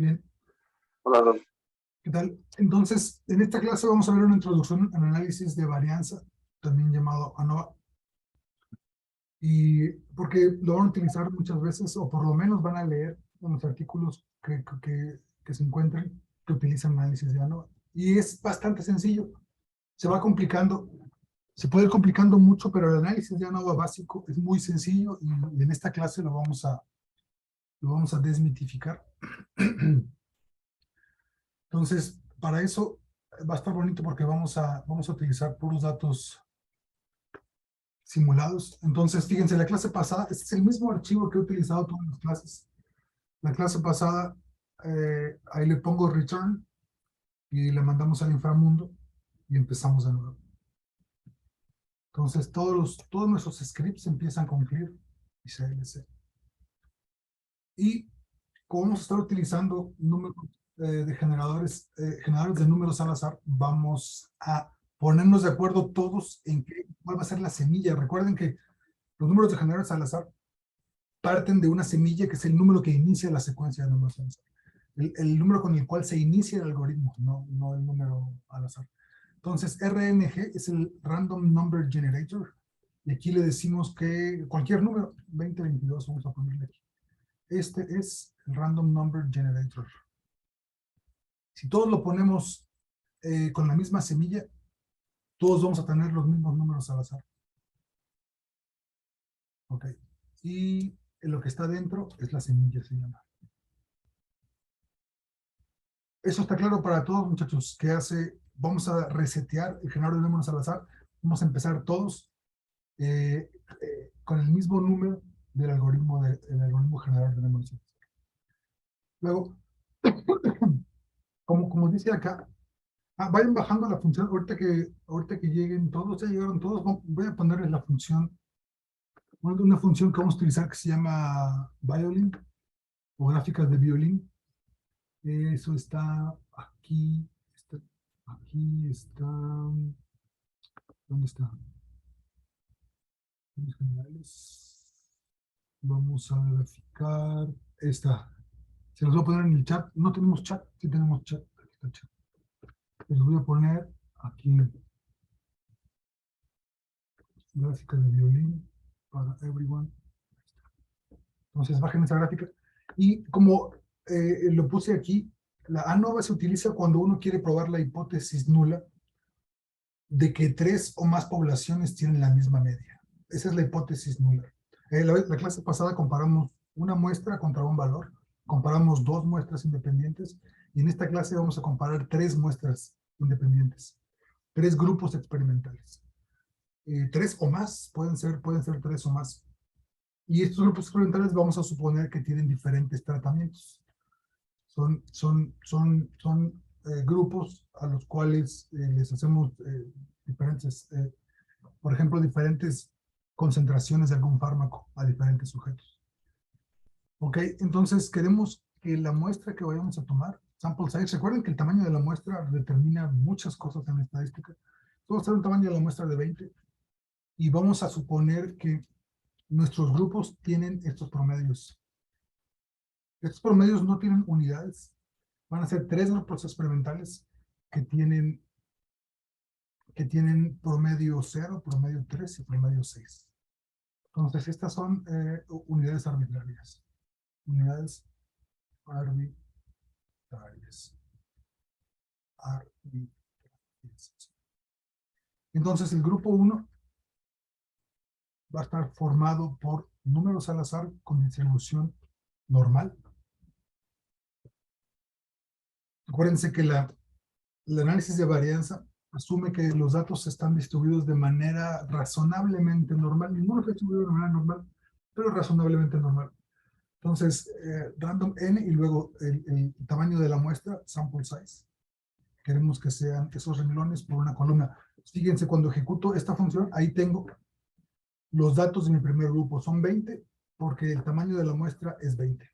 Bien, Hola, Don. ¿qué tal? Entonces, en esta clase vamos a ver una introducción al análisis de varianza, también llamado ANOVA. Y porque lo van a utilizar muchas veces, o por lo menos van a leer en los artículos que se encuentren que utilizan análisis de ANOVA. Y es bastante sencillo. Se va complicando, se puede ir complicando mucho, pero el análisis de ANOVA básico es muy sencillo y en esta clase lo vamos a desmitificar. Entonces, para eso va a estar bonito porque vamos a utilizar puros datos simulados. Entonces, fíjense, la clase pasada, este es el mismo archivo que he utilizado todas las clases. La clase pasada, ahí le pongo return y le mandamos al inframundo y empezamos de nuevo. Entonces, todos nuestros scripts empiezan con clear y CLC. Y como vamos a estar utilizando números de generadores de números al azar, vamos a ponernos de acuerdo todos en cuál va a ser la semilla. Recuerden que los números de generadores al azar parten de una semilla que es el número que inicia la secuencia de números al azar. El número con el cual se inicia el algoritmo, no el número al azar. Entonces, RNG es el Random Number Generator. Y aquí le decimos que cualquier número, 20, 22, vamos a ponerle aquí. Este es el Random Number Generator. Si todos lo ponemos con la misma semilla, todos vamos a tener los mismos números al azar. Ok. Y lo que está dentro es la semilla, se llama. Eso está claro para todos, muchachos. ¿Qué hace? Vamos a resetear el generador de números al azar. Vamos a empezar todos con el mismo número del algoritmo, generador de números al azar. Luego, como dice acá, vayan bajando la función. Ahorita que lleguen todos, ya llegaron todos, voy a ponerles la función, una función que vamos a utilizar que se llama violin o gráficas de violín. Eso está aquí, ¿dónde está? Los generales. Vamos a graficar esta. Se los voy a poner en el chat. No tenemos chat, sí tenemos chat. Aquí está el chat. Les voy a poner aquí gráfica de violín para everyone. Entonces bajen esa gráfica. Y como lo puse aquí, la ANOVA se utiliza cuando uno quiere probar la hipótesis nula de que 3 o más poblaciones tienen la misma media. Esa es la hipótesis nula. La clase pasada comparamos una muestra contra un valor, comparamos 2 muestras independientes, y en esta clase vamos a comparar 3 muestras independientes, 3 grupos experimentales. 3 o más, pueden ser 3 o más. Y estos grupos experimentales vamos a suponer que tienen diferentes tratamientos. Son grupos a los cuales les hacemos diferentes, por ejemplo, diferentes concentraciones de algún fármaco a diferentes sujetos. Ok, entonces queremos que la muestra que vayamos a tomar, sample size, recuerden que el tamaño de la muestra determina muchas cosas en la estadística. Vamos a hacer un tamaño de la muestra de 20 y vamos a suponer que nuestros grupos tienen estos promedios. Estos promedios no tienen unidades. Van a ser 3 grupos experimentales que tienen promedio 0, promedio 3 y promedio 6. Entonces, estas son unidades arbitrarias. Unidades arbitrarias. Entonces, el grupo 1 va a estar formado por números al azar con distribución normal. Acuérdense que el análisis de varianza asume que los datos están distribuidos de manera razonablemente normal. Ninguno está distribuido de manera normal, pero razonablemente normal. Entonces, random n y luego el tamaño de la muestra, sample size. Queremos que sean esos renglones por una columna. Fíjense, cuando ejecuto esta función, ahí tengo los datos de mi primer grupo. Son 20 porque el tamaño de la muestra es 20.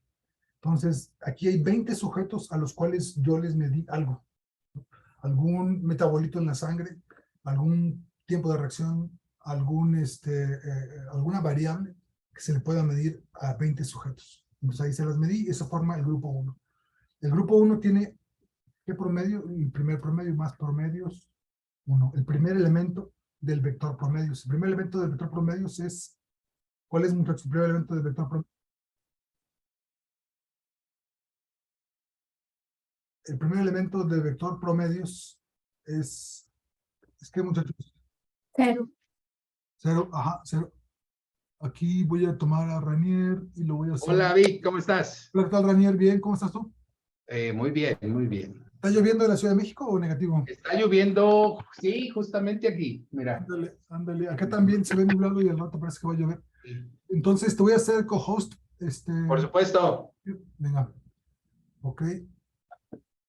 Entonces, aquí hay 20 sujetos a los cuales yo les medí algo. Algún metabolito en la sangre, algún tiempo de reacción, alguna variable que se le pueda medir a 20 sujetos. Entonces ahí se las medí y eso forma el grupo 1. El grupo 1 tiene, ¿qué promedio? El primer promedio más promedios, 1. El primer elemento del vector promedios. El primer elemento del vector promedios es, ¿cuál es, muchachos, el primer elemento del vector promedios? El primer elemento del vector promedios es que, muchachos, 0. 0, ajá, 0. Aquí voy a tomar a Ranier y lo voy a hacer. Hola, Vic, ¿cómo estás? Hola, ¿qué tal, Ranier? Bien, ¿cómo estás tú? Muy bien, muy bien. ¿Está lloviendo en la Ciudad de México o negativo? Está lloviendo, sí, justamente aquí, mira. Ándale, ándale. Acá también se ve nublado y al rato parece que va a llover. Entonces te voy a hacer co-host. Por supuesto. Venga. Ok.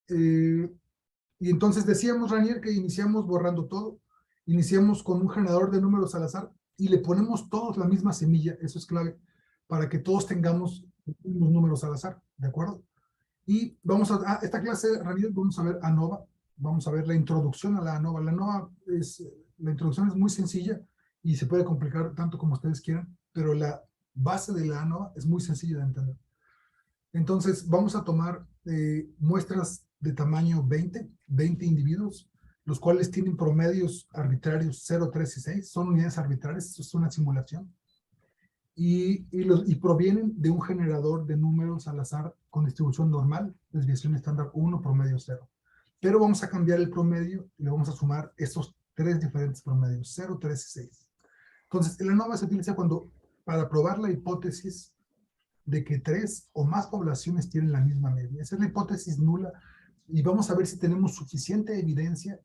Y entonces decíamos, Ranier, que iniciamos borrando todo. Iniciamos con un generador de números al azar y le ponemos todos la misma semilla. Eso es clave para que todos tengamos los números al azar. ¿De acuerdo? Y vamos a esta clase, Ranier, vamos a ver ANOVA. Vamos a ver la introducción a la ANOVA. La introducción es muy sencilla y se puede complicar tanto como ustedes quieran, pero la base de la ANOVA es muy sencilla de entender. Entonces, vamos a tomar muestras de tamaño 20 individuos, los cuales tienen promedios arbitrarios 0, 3 y 6. Son unidades arbitrarias, esto es una simulación. Y provienen de un generador de números al azar con distribución normal, desviación estándar 1, promedio 0. Pero vamos a cambiar el promedio y le vamos a sumar estos tres diferentes promedios, 0, 3 y 6. Entonces, el ANOVA se utiliza para probar la hipótesis de que 3 o más poblaciones tienen la misma media. Esa es la hipótesis nula y vamos a ver si tenemos suficiente evidencia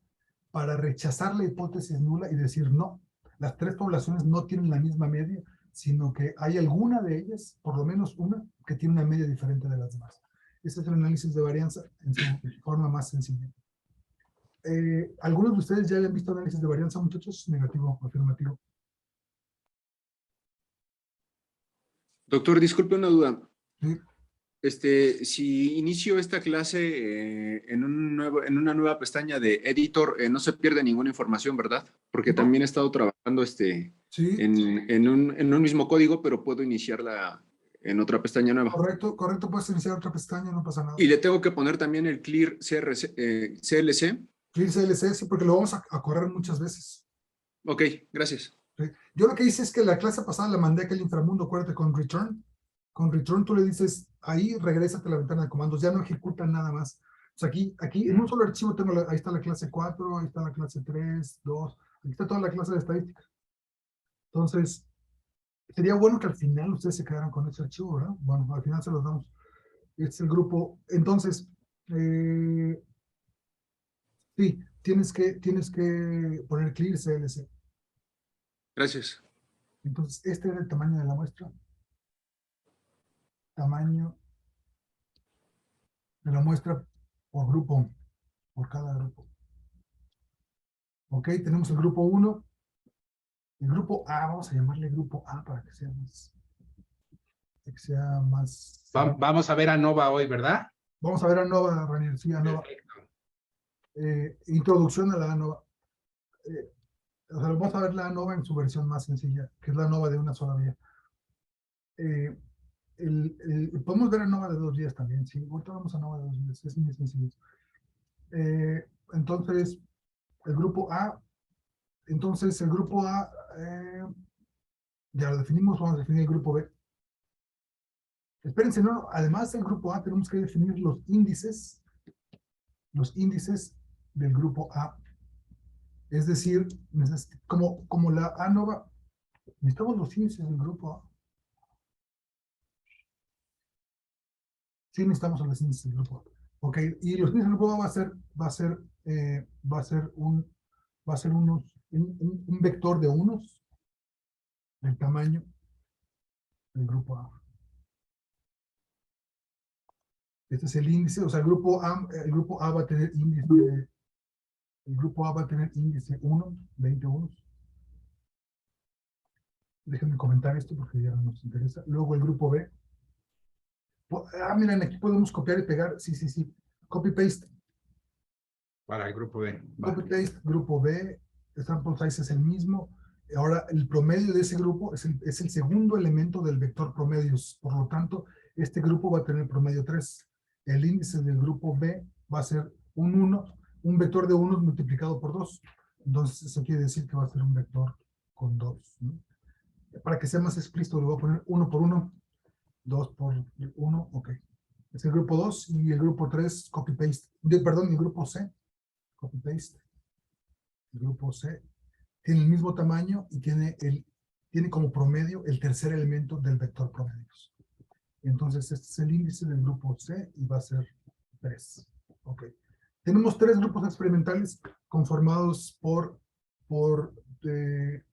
para rechazar la hipótesis nula y decir no, las 3 poblaciones no tienen la misma media, sino que hay alguna de ellas, por lo menos una, que tiene una media diferente de las demás. Este es el análisis de varianza en su forma más sencilla. ¿Algunos de ustedes ya habían visto análisis de varianza, muchachos? ¿Negativo o afirmativo? Doctor, disculpe una duda. Sí. Si inicio esta clase en una nueva pestaña de editor, no se pierde ninguna información, ¿verdad? Porque No. también he estado trabajando Sí. en un mismo código, pero puedo iniciarla en otra pestaña nueva. Correcto, puedes iniciar otra pestaña, no pasa nada. Y le tengo que poner también el clear CLC. Clear CLC, sí, porque lo vamos a correr muchas veces. Ok, gracias. ¿Sí? Yo lo que hice es que la clase pasada la mandé a aquel inframundo, acuérdate, con return. Con return tú le dices, ahí regrésate a la ventana de comandos, ya no ejecutan nada más. O sea, aquí en un solo archivo tengo, ahí está la clase 4, ahí está la clase 3, 2, aquí está toda la clase de estadística. Entonces, sería bueno que al final ustedes se quedaran con ese archivo, ¿verdad? Bueno, al final se los damos. Este es el grupo. Entonces, sí, tienes que poner clear CLC. Gracias. Entonces, este era el tamaño de la muestra. Tamaño de la muestra por grupo, por cada grupo. Ok, tenemos el grupo 1. El grupo A, vamos a llamarle grupo A para que sea más. Vamos a ver a Nova hoy, ¿verdad? Vamos a ver a ANOVA, Ranier, sí, ANOVA. Perfecto. Introducción a la ANOVA. O sea, vamos a ver la ANOVA en su versión más sencilla, que es la ANOVA de una sola vía. Podemos ver ANOVA de 2 vías también, sí. Ahorita vamos a ANOVA de 2 vías, es muy sencillo. Entonces, el grupo A. Entonces, el grupo A, ya lo definimos, vamos a definir el grupo B. Espérense, no, además del grupo A tenemos que definir los índices del grupo A. Es decir, como la ANOVA, necesitamos los índices del grupo A. Sí, necesitamos los índices del grupo A. Ok, y los índices del grupo A va a ser un vector de unos del tamaño del grupo A. Este es el índice, o sea, el grupo A va a tener índice, el grupo A va a tener índice 1, 20 unos. Déjenme comentar esto porque ya no nos interesa. Luego el grupo B. Miren, aquí podemos copiar y pegar. Sí. Copy-paste. Para el grupo B. Copy-paste, grupo B. El sample size es el mismo. Ahora, el promedio de ese grupo es el segundo elemento del vector promedios. Por lo tanto, este grupo va a tener promedio 3. el índice del grupo B va a ser un 1, un vector de 1 multiplicado por 2. Entonces, eso quiere decir que va a ser un vector con 2, ¿no? Para que sea más explícito, le voy a poner 1 por 1, 2 por 1, ok. Es el grupo 2 y el grupo 3, copy-paste. Perdón, el grupo C, copy-paste. El grupo C tiene el mismo tamaño y tiene como promedio el tercer elemento del vector promedios. Entonces, este es el índice del grupo C y va a ser 3. Ok. Tenemos 3 grupos experimentales conformados por 3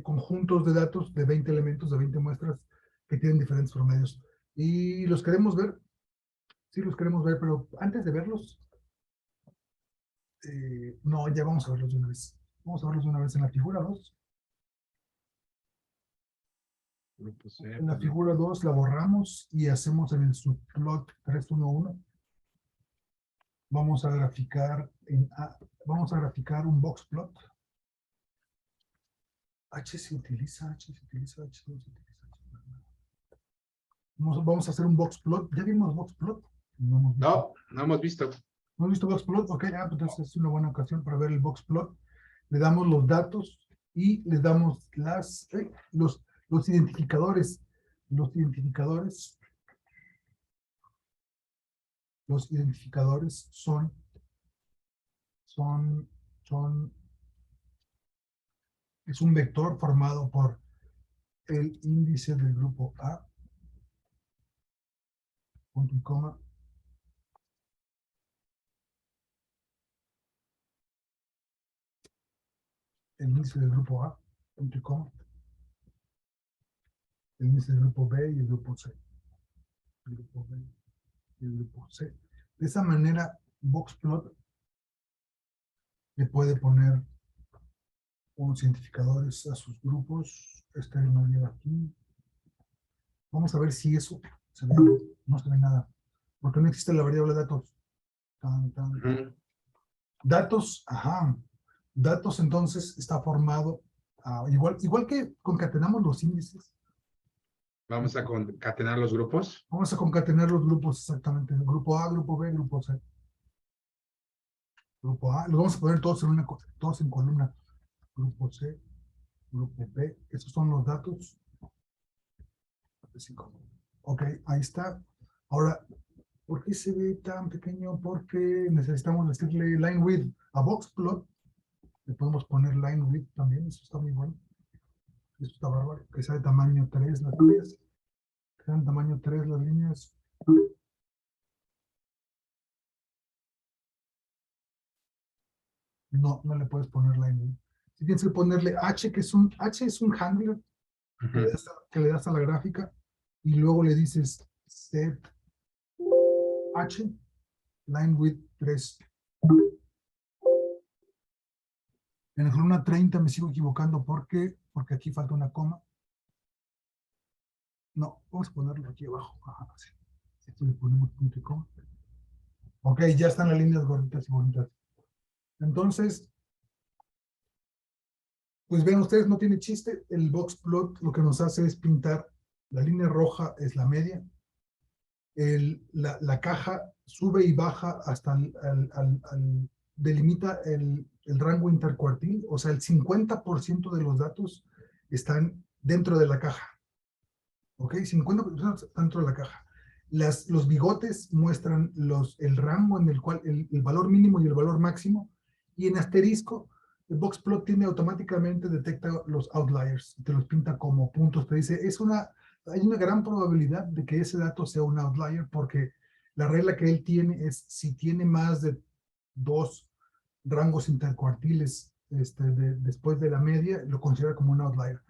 conjuntos de datos de 20 elementos, de 20 muestras que tienen diferentes promedios. Y los queremos ver. Sí, los queremos ver, pero antes de verlos, no, ya vamos a verlos de una vez. Vamos a verlos de una vez en la figura 2. En la figura 2 la borramos y hacemos en el subplot 311. Vamos a graficar un box plot. H se utiliza, H no se utiliza. Vamos a hacer un box plot. ¿Ya vimos box plot? No hemos visto. ¿No hemos visto box plot? Ok, pues entonces es una buena ocasión para ver el box plot. Le damos los datos y le damos los identificadores. Los identificadores es un vector formado por el índice del grupo A, punto y coma, el índice del grupo A, punto y coma, el índice del grupo B y el grupo C. El grupo B y el grupo C. De esa manera, Boxplot le puede poner unos identificadores a sus grupos. Este no lleva aquí. Vamos a ver si eso se ve. No se ve nada, porque no existe la variable datos. Datos, ajá. Datos entonces está formado, igual que concatenamos los índices. Vamos a concatenar los grupos. Vamos a concatenar los grupos exactamente. Grupo A, grupo B, grupo C. Grupo A, los vamos a poner todos en columna. Grupo C, grupo B. Estos son los datos. Ok, ahí está. Ahora, ¿por qué se ve tan pequeño? Porque necesitamos decirle line width a boxplot. Le podemos poner line width también. Eso está muy bueno. Eso está bárbaro. Que sea de tamaño 3 las líneas. Que sean de tamaño 3 las líneas. No, no le puedes poner line width. Si tienes que ponerle H, que es un handler que le das a la gráfica y luego le dices set H, line width 3. En la columna 30 me sigo equivocando porque aquí falta una coma. No, vamos a ponerlo aquí abajo. Ajá, sí. Esto le ponemos punto y coma. Ok, ya están las líneas gorditas y bonitas. Entonces, pues vean ustedes, no tiene chiste. El box plot lo que nos hace es pintar. La línea roja es la media. La caja sube y baja hasta delimita el rango intercuartil. O sea, el 50% de los datos están dentro de la caja. ¿Ok? 50% dentro de la caja. Los bigotes muestran el rango en el cual el valor mínimo y el valor máximo. Y en asterisco, el boxplot automáticamente detecta los outliers. Te los pinta como puntos. Te dice, hay una gran probabilidad de que ese dato sea un outlier porque la regla que él tiene es si tiene más de 2 rangos intercuartiles después de la media, lo considera como un outlier.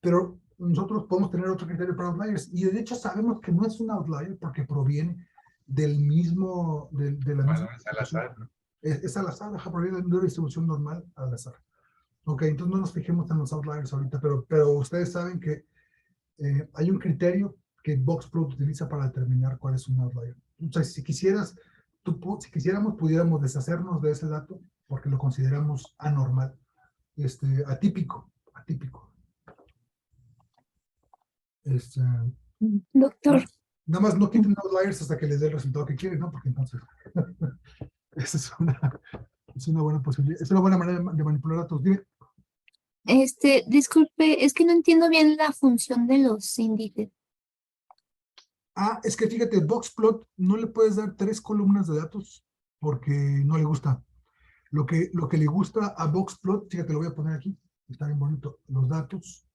Pero nosotros podemos tener otro criterio para outliers y de hecho sabemos que no es un outlier porque proviene del mismo, de la misma es al azar, ¿no? Es al azar, proviene de una distribución normal al azar. Ok, entonces no nos fijemos en los outliers ahorita, pero ustedes saben que hay un criterio que Boxplot utiliza para determinar cuál es un outlier. O sea, si quisiéramos, pudiéramos deshacernos de ese dato porque lo consideramos anormal, atípico. Este, Doctor, nada más no quiten outliers hasta que les dé el resultado que quieren, ¿no? Porque entonces esa es una buena posibilidad, es una buena manera de manipular datos. Dime. disculpe, es que no entiendo bien la función de los índices. Es que fíjate, Boxplot no le puedes dar 3 columnas de datos porque no le gusta. Lo que le gusta a Boxplot, fíjate, lo voy a poner aquí, está bien bonito, los datos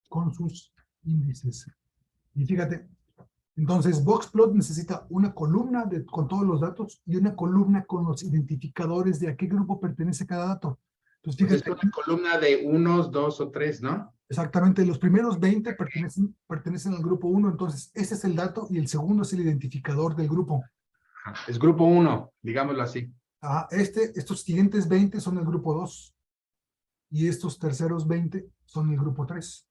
con sus índices. Y fíjate, entonces Boxplot necesita una columna con todos los datos y una columna con los identificadores de a qué grupo pertenece cada dato. Entonces, Pues fíjate, es una columna de 1, 2 o 3, ¿no? exactamente, los primeros 20 pertenecen al grupo 1, entonces ese es el dato y el segundo es el identificador del grupo. Es grupo 1, digámoslo así. Estos siguientes 20 son el grupo 2 y estos terceros 20 son el grupo 3.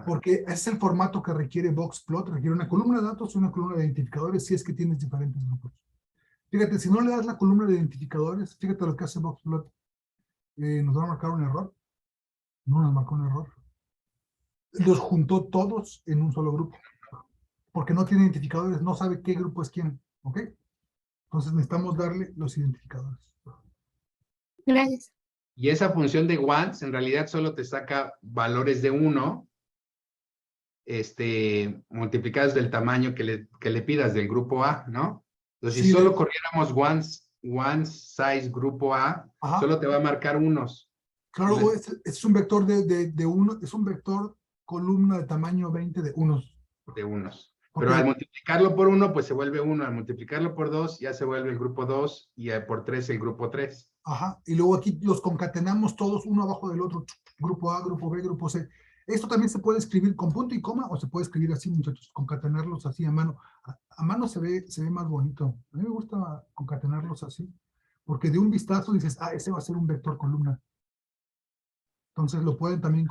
Porque es el formato que requiere Boxplot, requiere una columna de datos y una columna de identificadores si es que tienes diferentes grupos. Fíjate, si no le das la columna de identificadores, fíjate lo que hace Boxplot. ¿Nos va a marcar un error? No nos marcó un error. Los juntó todos en un solo grupo. Porque no tiene identificadores, no sabe qué grupo es quién. ¿Ok? Entonces necesitamos darle los identificadores. Gracias. Y esa función de once en realidad solo te saca valores de 1, multiplicados del tamaño que le pidas del grupo A, ¿no? Entonces, si Sí, solo corriéramos once size grupo A, ajá, solo te va a marcar unos. claro, Entonces, es un vector de uno, es un vector columna de tamaño 20 de unos. de unos. Ok, Pero al multiplicarlo por 1, pues se vuelve 1. Al multiplicarlo por 2, ya se vuelve el grupo 2 y por 3 el grupo 3. ajá, y luego aquí los concatenamos todos uno abajo del otro, grupo A, grupo B, grupo C. Esto también se puede escribir con punto y coma o se puede escribir así, muchachos, concatenarlos así a mano. A mano se ve más bonito. A mí me gusta concatenarlos así, porque de un vistazo dices, ese va a ser un vector columna. Entonces lo pueden también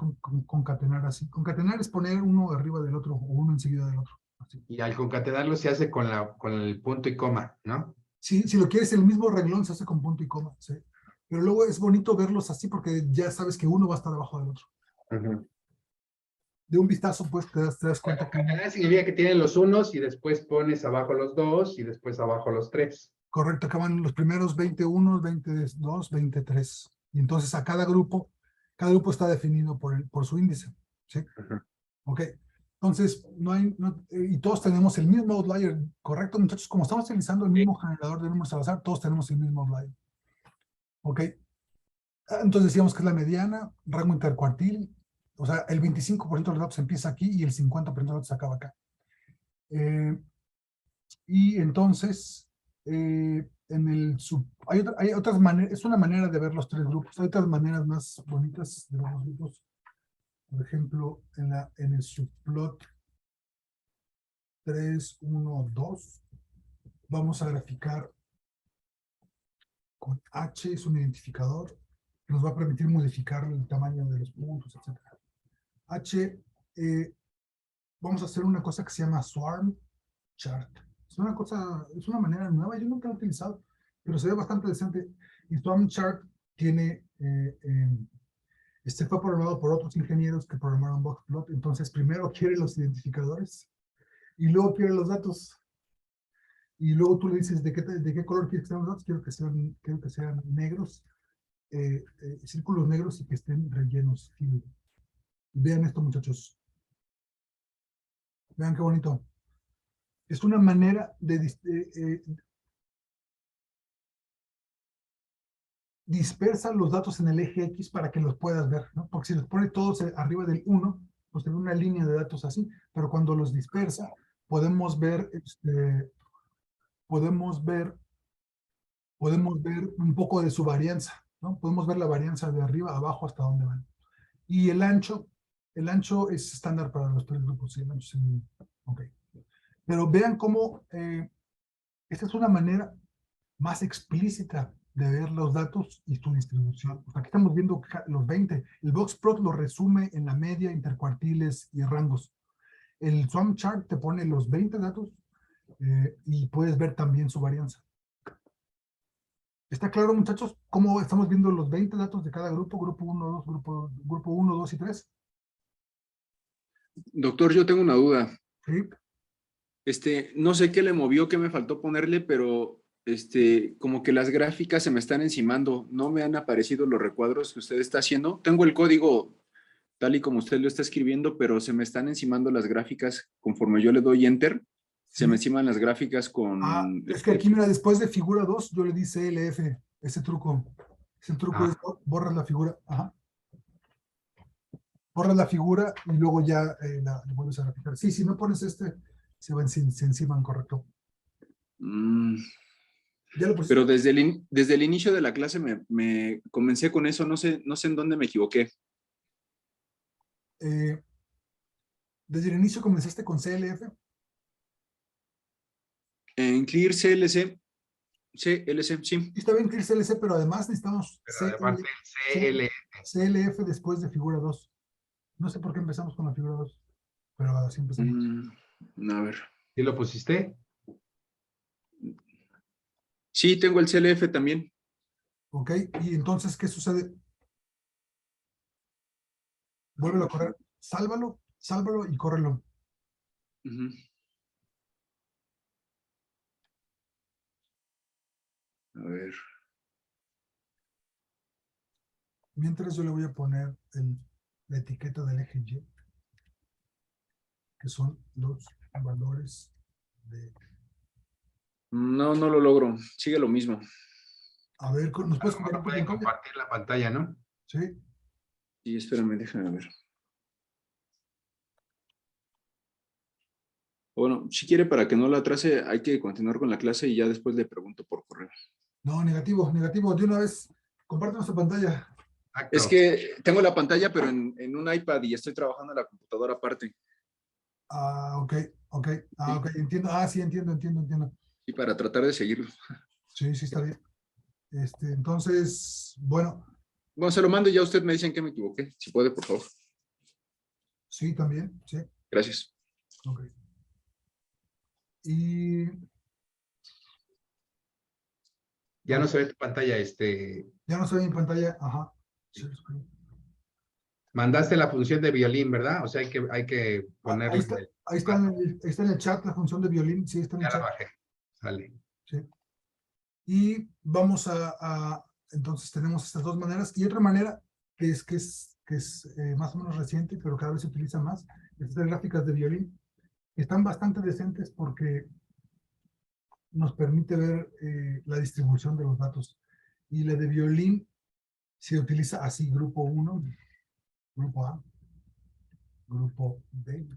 concatenar así. Concatenar es poner uno arriba del otro o uno enseguida del otro. Así. Y al concatenarlo se hace con el punto y coma, ¿no? Sí, si lo quieres, el mismo renglón se hace con punto y coma. ¿Sí? Pero luego es bonito verlos así porque ya sabes que uno va a estar abajo del otro. De un vistazo, pues te das cuenta que Concatenar significa que tienen los unos y después pones abajo los 2 y después abajo los 3. correcto, acaban los primeros 21, 22, 23. Y entonces a cada grupo está definido por su índice. ¿Sí? Ok. Entonces, y todos tenemos el mismo outlier, ¿correcto, muchachos? Como estamos utilizando el mismo generador de números al azar, todos tenemos el mismo outlier. Ok. Entonces decíamos que es la mediana, rango intercuartil, o sea, el 25% de los datos empieza aquí y el 50% de los datos acaba acá. Y entonces, hay otras maneras, es una manera de ver los tres grupos, hay otras maneras más bonitas de ver los grupos. Por ejemplo, en el subplot 3, 1, 2, vamos a graficar con H, es un identificador, que nos va a permitir modificar el tamaño de los puntos, etc. H, vamos a hacer una cosa que se llama Swarm Chart. Es una manera nueva, yo nunca la he utilizado, pero se ve bastante decente. Y Swarm Chart tiene, fue programado por otros ingenieros que programaron Boxplot, entonces primero quiere los identificadores y luego quiere los datos. Y luego tú le dices de qué color quieres que sean los datos, quiero que sean negros, círculos negros y que estén rellenos. Y vean esto, muchachos. Vean qué bonito. Es una manera de dispersa los datos en el eje X para que los puedas ver, ¿no? Porque si los pone todos arriba del 1, pues tiene una línea de datos así, pero cuando los dispersa, podemos ver un poco de su varianza, ¿no? Podemos ver la varianza de arriba a abajo hasta dónde van. Y el ancho es estándar para los tres grupos, ¿sí? El ancho es el mismo. Ok. Pero vean cómo esta es una manera más explícita de ver los datos y su distribución. Aquí estamos viendo los 20. El Boxplot lo resume en la media, intercuartiles y rangos. El Swarm Chart te pone los 20 datos y puedes ver también su varianza. ¿Está claro, muchachos, cómo estamos viendo los 20 datos de cada grupo? Grupo 1, 2, grupo 1, 2 y 3. Doctor, yo tengo una duda. ¿Sí? No sé qué le movió, qué me faltó ponerle, pero como que las gráficas se me están encimando. No me han aparecido los recuadros que usted está haciendo. Tengo el código tal y como usted lo está escribiendo, pero se me están encimando las gráficas conforme yo le doy enter. Se me Sí. enciman las gráficas Ah, con... es que aquí, mira, después de figura 2, yo le di CLF, ese truco. Ese truco es borras la figura. Ajá. Borras la figura y luego ya la vuelves a graficar. Sí, si no pones se enciman, correcto. ¿Ya lo pusiste? Pero desde el inicio de la clase me comencé con eso, no sé en dónde me equivoqué. Desde el inicio comenzaste con CLF. En Clear CLC, sí. Y está bien Clear CLC, pero además necesitamos Pero aparte el CLF después de figura 2. No sé por qué empezamos con la figura 2, pero así empezamos. A ver. ¿Sí lo pusiste? Sí, tengo el CLF también. Ok, y entonces, ¿qué sucede? Vuélvelo a correr. Sálvalo y córrelo. Ujú. A ver. Mientras yo le voy a poner la etiqueta del eje Y, que son los valores de... No lo logro. Sigue lo mismo. A ver, ¿nos puedes Ahora compartir tu pueden pantalla? compartir la pantalla, ¿no? Sí. Y espérame, déjame ver. Bueno, si quiere, para que no la atrase, hay que continuar con la clase y ya después le pregunto por correo. No, negativo. De una vez, compártenos tu pantalla. Es Exacto. que tengo la pantalla, pero en un iPad y estoy trabajando en la computadora aparte. Ok. Sí. Ok, entiendo. Sí, entiendo. Y para tratar de seguirlo. Sí, está bien. Entonces, bueno, Bueno, se lo mando y ya usted me dicen que me equivoqué. Si puede, por favor. sí, también, sí. Gracias. Ok. Y Ya ok, no se ve tu pantalla, ya no se ve mi pantalla. Ajá. Sí, mandaste la función de violín, ¿verdad? O sea, hay que Ahí ponerle. está, ahí está en el chat la función de violín. Sí, está en el Ya la chat. bajé. Sale. Sí. Y vamos entonces tenemos estas dos maneras. Y otra manera que es más o menos reciente, pero cada vez se utiliza más, estas gráficas de violín. Están bastante decentes porque nos permite ver la distribución de los datos. Y la de violín se utiliza así, grupo 1, grupo A, grupo B,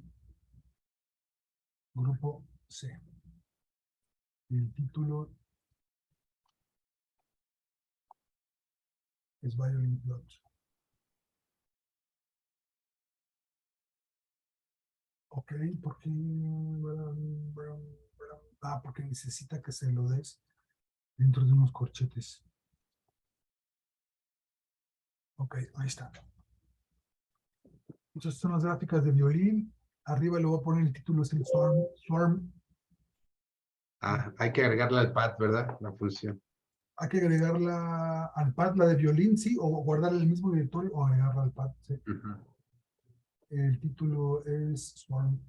grupo C. Y el título es Violin Plot. Ok, porque porque necesita que se lo des dentro de unos corchetes. Ok, ahí está. Entonces son las gráficas de violín. Arriba le voy a poner el título, es el Swarm. Hay que agregarle al pad, ¿verdad? La función. Hay que agregarla al pad, la de violín, sí, o guardarla en el mismo directorio o agregarla al pad, sí. Ujú. El título es Swarm.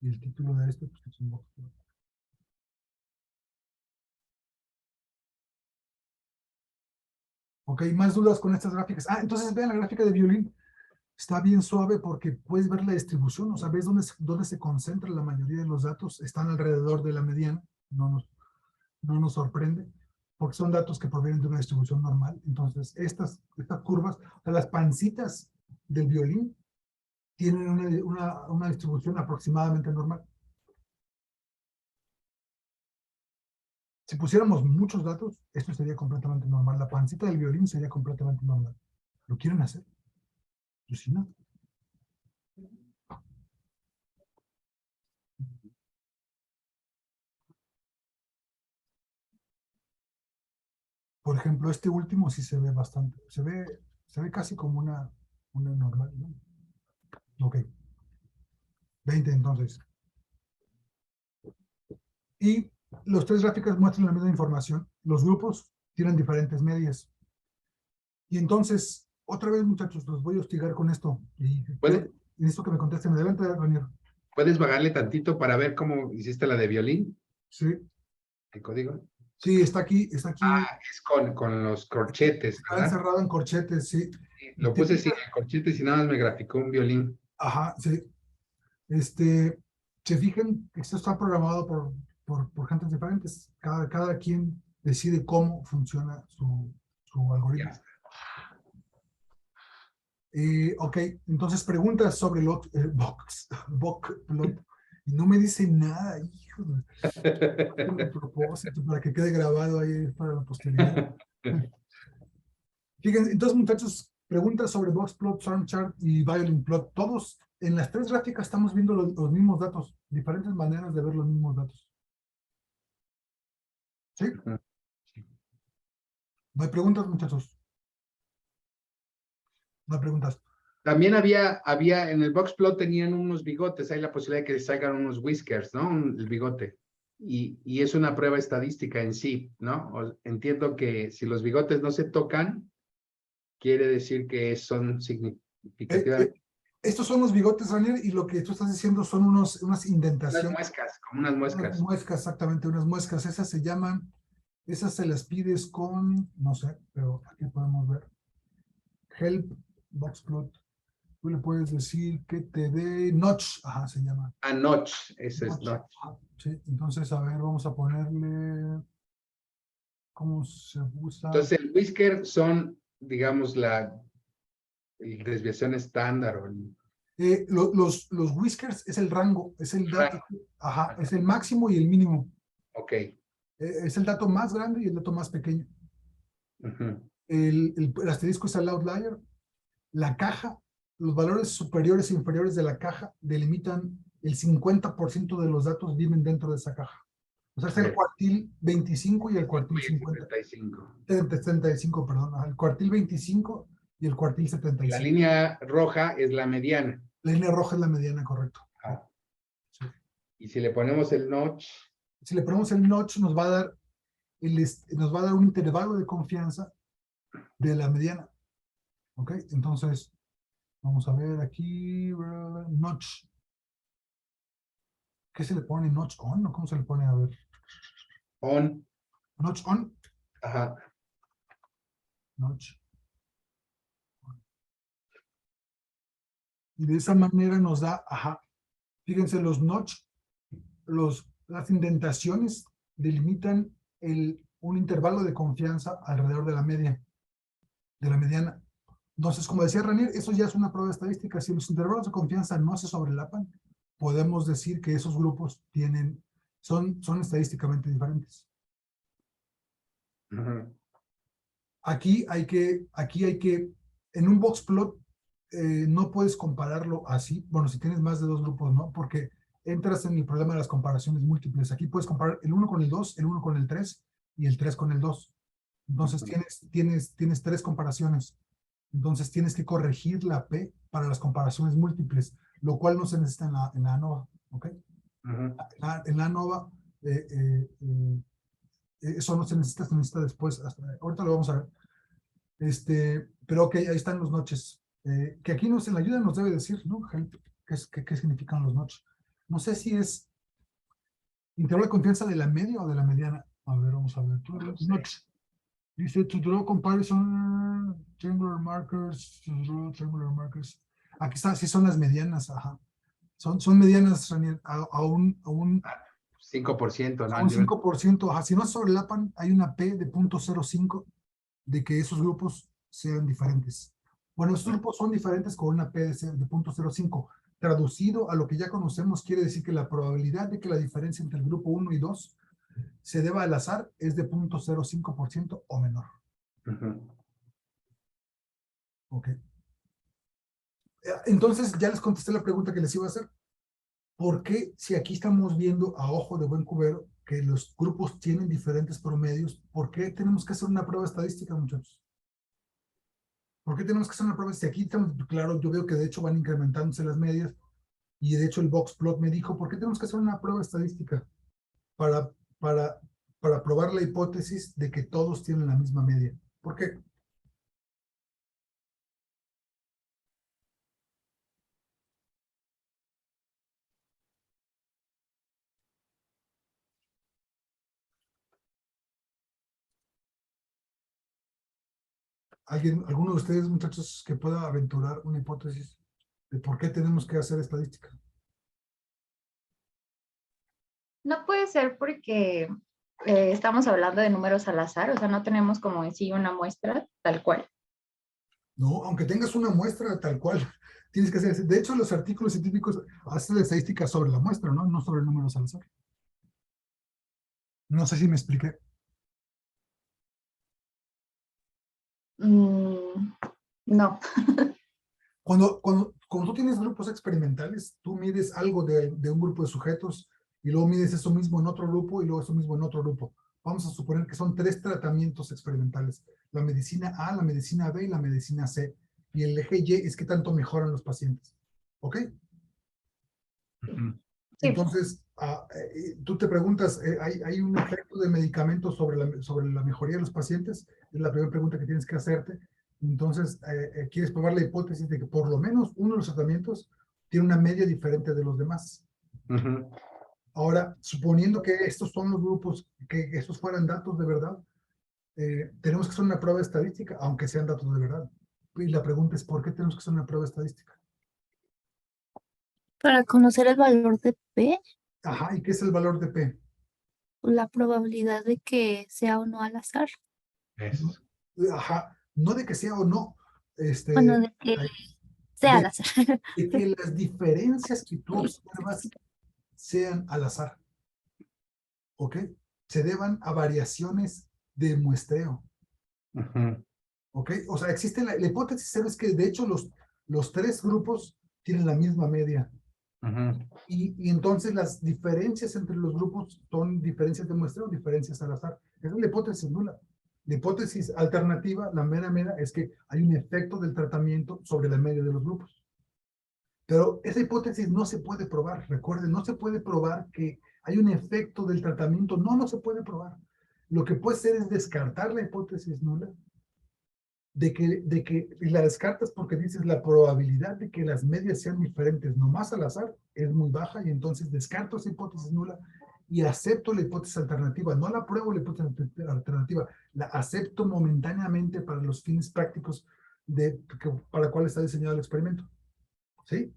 Y el título de pues es un box. Ok, más dudas con estas gráficas. Entonces vean la gráfica de violín. Está bien suave porque puedes ver la distribución, o sea, ves dónde se concentra la mayoría de los datos, están alrededor de la mediana, no nos sorprende, porque son datos que provienen de una distribución normal. Entonces, estas curvas, o sea, las pancitas del violín tienen una distribución aproximadamente normal. Si pusiéramos muchos datos, esto sería completamente normal. La pancita del violín sería completamente normal. ¿Lo quieren hacer? Yo sí, no. Por ejemplo, este último sí se ve bastante, se ve casi como una normal, ¿no? Ok. 20 entonces. Y los tres gráficos muestran la misma información. Los grupos tienen diferentes medias. Y entonces, otra vez, muchachos, los voy a hostigar con esto. Y ¿Puede- necesito que me contesten. Adelante, Ranier. ¿Puedes bajarle tantito para ver cómo hiciste la de violín? Sí, ¿El código? sí, está aquí, está aquí. Ah, es con los corchetes, Está ¿verdad? encerrado en corchetes, sí. Sí, Y lo te puse fijas- sin el corchete y nada más me graficó un violín. Ajá, sí. Se fijan que esto está programado por gentes diferentes. Cada quien decide cómo funciona su algoritmo. Ya. Ok, entonces preguntas sobre el Bockplot. Y no me dice nada, hijo de propósito, para que quede grabado ahí para la posteridad. Fíjense, entonces, muchachos, preguntas sobre Boxplot, Chart y Violin Plot. Todos en las tres gráficas estamos viendo los mismos datos, diferentes maneras de ver los mismos datos. ¿Sí? No hay preguntas, muchachos. No hay preguntas. También había en el boxplot tenían unos bigotes, hay la posibilidad de que salgan unos whiskers, ¿no? El bigote. Y es una prueba estadística en sí, ¿no? Entiendo que si los bigotes no se tocan, quiere decir que son significativamente Estos son los bigotes, Ranier, y lo que tú estás diciendo son unas unas indentaciones. muescas, como unas Unas muescas. muescas, exactamente, unas muescas. Esas se llaman, esas se las pides con, no sé, pero aquí podemos ver. Help, Boxplot. Tú le puedes decir que te dé notch, ajá, se llama. A notch, ese es Notch. notch. Ajá, sí, entonces, a ver, vamos a ponerle, ¿cómo se usa? Entonces el whisker son, digamos, la desviación estándar o Los whiskers es el rango, es el dato, rango. ajá, es el máximo y el mínimo. Ok. Es el dato más grande y el dato más pequeño. Ujú. El asterisco es el outlier. La caja, los valores superiores e inferiores de la caja delimitan el 50% de los datos viven dentro de esa caja. O sea, es el Ok. cuartil 25 y el cuartil 50. 75. 75, perdón. Ajá, el cuartil 25 y el cuartil La 75. línea roja es la mediana. La línea roja es la mediana, correcto. Ah. Sí. Y si le ponemos el notch, Si le ponemos el notch, nos va a dar nos va a dar un intervalo de confianza de la mediana. ¿Ok? Entonces, vamos a ver aquí, notch. ¿Qué se le pone? ¿Notch on? ¿O cómo se le pone? A ver. on, Notch on. ajá, Notch. Y de esa manera nos da, ajá. Fíjense, los notch, las indentaciones delimitan un intervalo de confianza alrededor de la media, de la mediana. Entonces, como decía Ranier, eso ya es una prueba estadística. Si los intervalos de confianza no se sobrelapan, podemos decir que esos grupos son estadísticamente diferentes. ujú, Aquí hay que, en un box plot, no puedes compararlo así. Bueno, si tienes más de dos grupos, ¿no? Porque entras en el problema de las comparaciones múltiples. Aquí puedes comparar el 1 con el 2, el 1 con el 3 y el 3 con el 2. Entonces ujú. tienes tres comparaciones. Entonces tienes que corregir la P para las comparaciones múltiples, lo cual no se necesita en la ANOVA. ¿Ok? Ujú. En la ANOVA, eso no se necesita después. Ahorita lo vamos a ver. Pero ok, ahí están los notches. Que aquí en la ayuda nos debe decir, ¿no? ¿Qué significan los notches? No sé si es intervalo de confianza de la media o de la mediana. A ver, vamos a ver. No sé. Notch. Dice to draw comparison, triangular markers, to draw triangular markers. Aquí está, sí son las medianas, ajá. Son medianas, Ranier, a un 5%, ¿no? a un 5%, ajá. Si no sobrelapan, hay una P de 0.05 de que esos grupos sean diferentes. Bueno, esos grupos son diferentes con una P de 0.05. Traducido a lo que ya conocemos, quiere decir que la probabilidad de que la diferencia entre el grupo 1 y 2 se deba al azar es de 0.05% o menor. Ujú. Ok. Entonces, ya les contesté la pregunta que les iba a hacer. ¿Por qué, si aquí estamos viendo a ojo de buen cubero que los grupos tienen diferentes promedios, por qué tenemos que hacer una prueba estadística, muchachos? ¿Por qué tenemos que hacer una prueba? Si aquí estamos, claro, yo veo que de hecho van incrementándose las medias y de hecho el boxplot me dijo, ¿por qué tenemos que hacer una prueba estadística? Para, para, para probar la hipótesis de que todos tienen la misma media. ¿Por qué? ¿Alguno de ustedes, muchachos, que pueda aventurar una hipótesis de por qué tenemos que hacer estadística? No puede ser porque estamos hablando de números al azar, o sea, no tenemos como en sí una muestra tal cual. No, aunque tengas una muestra tal cual, tienes que hacer. De hecho, los artículos científicos hacen la estadística sobre la muestra, ¿no? No sobre números al azar. No sé si me expliqué. No. Cuando tú tienes grupos experimentales, tú mides algo de un grupo de sujetos y luego mides eso mismo en otro grupo y luego eso mismo en otro grupo. Vamos a suponer que son 3 tratamientos experimentales. La medicina A, la medicina B y la medicina C. Y el eje Y es qué tanto mejoran los pacientes. ¿Ok? Ujú. Sí. Entonces, tú te preguntas, ¿hay un efecto de medicamentos sobre la mejoría de los pacientes? Es la primera pregunta que tienes que hacerte. Entonces, quieres probar la hipótesis de que por lo menos uno de los tratamientos tiene una media diferente de los demás. Ujú. Ahora, suponiendo que estos son los grupos, que estos fueran datos de verdad, tenemos que hacer una prueba estadística, aunque sean datos de verdad. Y la pregunta es, ¿por qué tenemos que hacer una prueba estadística? Para conocer el valor de P, Ajá, ¿y qué es el valor de P? la probabilidad de que sea o no al azar. Eso. Ajá, no de que sea o no, Bueno, de que sea al de, azar. de que las diferencias que tú observas sean al azar, ¿ok? Se deban a variaciones de muestreo, Ujú. ¿ok? O sea, existe la hipótesis, es que de hecho los 3 grupos tienen la misma media. Ujú. Y entonces las diferencias entre los grupos son diferencias de muestreo, diferencias al azar. Esa es la hipótesis nula. La hipótesis alternativa, la mera, es que hay un efecto del tratamiento sobre la media de los grupos. Pero esa hipótesis no se puede probar. Recuerden, no se puede probar que hay un efecto del tratamiento. No se puede probar. Lo que puede ser es descartar la hipótesis nula, y la descartas porque dices la probabilidad de que las medias sean diferentes nomás al azar es muy baja y entonces descarto esa hipótesis nula y acepto la hipótesis alternativa. No la pruebo la hipótesis alternativa, la acepto momentáneamente para los fines prácticos para cuál está diseñado el experimento. ¿Sí?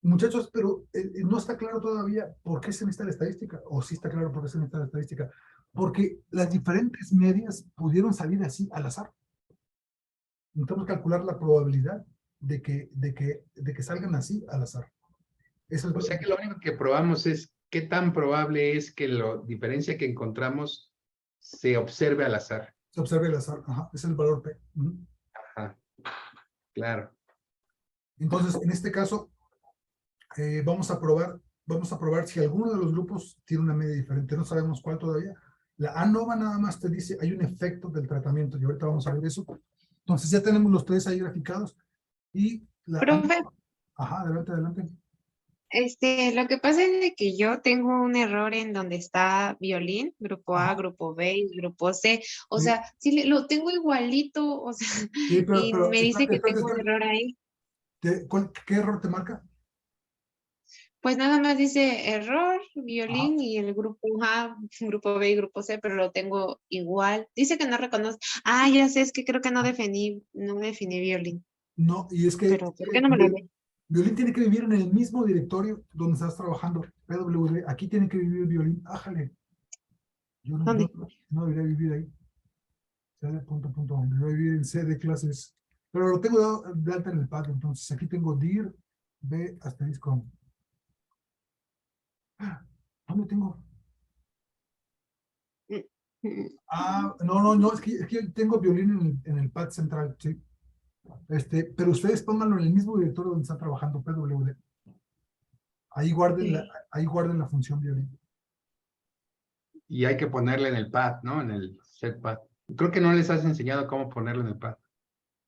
Muchachos, pero no está claro todavía por qué se necesita la estadística, o sí está claro por qué se necesita la estadística, porque las diferentes medias pudieron salir así al azar. Necesitamos calcular la probabilidad de que salgan así al azar. Eso es O sea que lo único que probamos es qué tan probable es que la diferencia que encontramos se observe al azar. se observa el azar. Ajá, es el valor P. Ujú. Ajá. Claro. Entonces, en este caso, vamos a probar si alguno de los grupos tiene una media diferente. No sabemos cuál todavía. La ANOVA nada más te dice hay un efecto del tratamiento y ahorita vamos a ver eso. Entonces ya tenemos los 3 ahí graficados y la Profe, ANOVA. Ajá, adelante. lo que pasa es de que yo tengo un error en donde está violín, grupo A, Ajá, grupo B y grupo C. O sí, sea, sí lo tengo igualito, o sea, sí, pero, y pero me dice que espérate, tengo un error ahí. ¿Qué error te marca? Pues nada más dice error, Ajá. violín y el grupo A, grupo B y grupo C, pero lo tengo igual. Dice que no reconoce. Ah, ya sé, es que creo que no definí violín. No, y es que Pero, ¿por qué no me lo lee? Violín tiene que vivir en el mismo directorio donde estás trabajando. PWD, aquí tiene que vivir Violín. Ájale. Yo ¿Dónde? no debería vivir ahí. Debería vivir en C de clases. Pero lo tengo de alta en el pad, entonces aquí tengo dir b asterisco. ¿Dónde tengo? Mm, mm, No, es que tengo Violín en el pad central, sí. Pero ustedes pónganlo en el mismo directorio donde están trabajando, PWD. Ahí guarden sí. ahí guarden la función Violín. Y hay que ponerle en el pad, ¿no? En el setpad. Creo que no les has enseñado cómo ponerlo en el pad.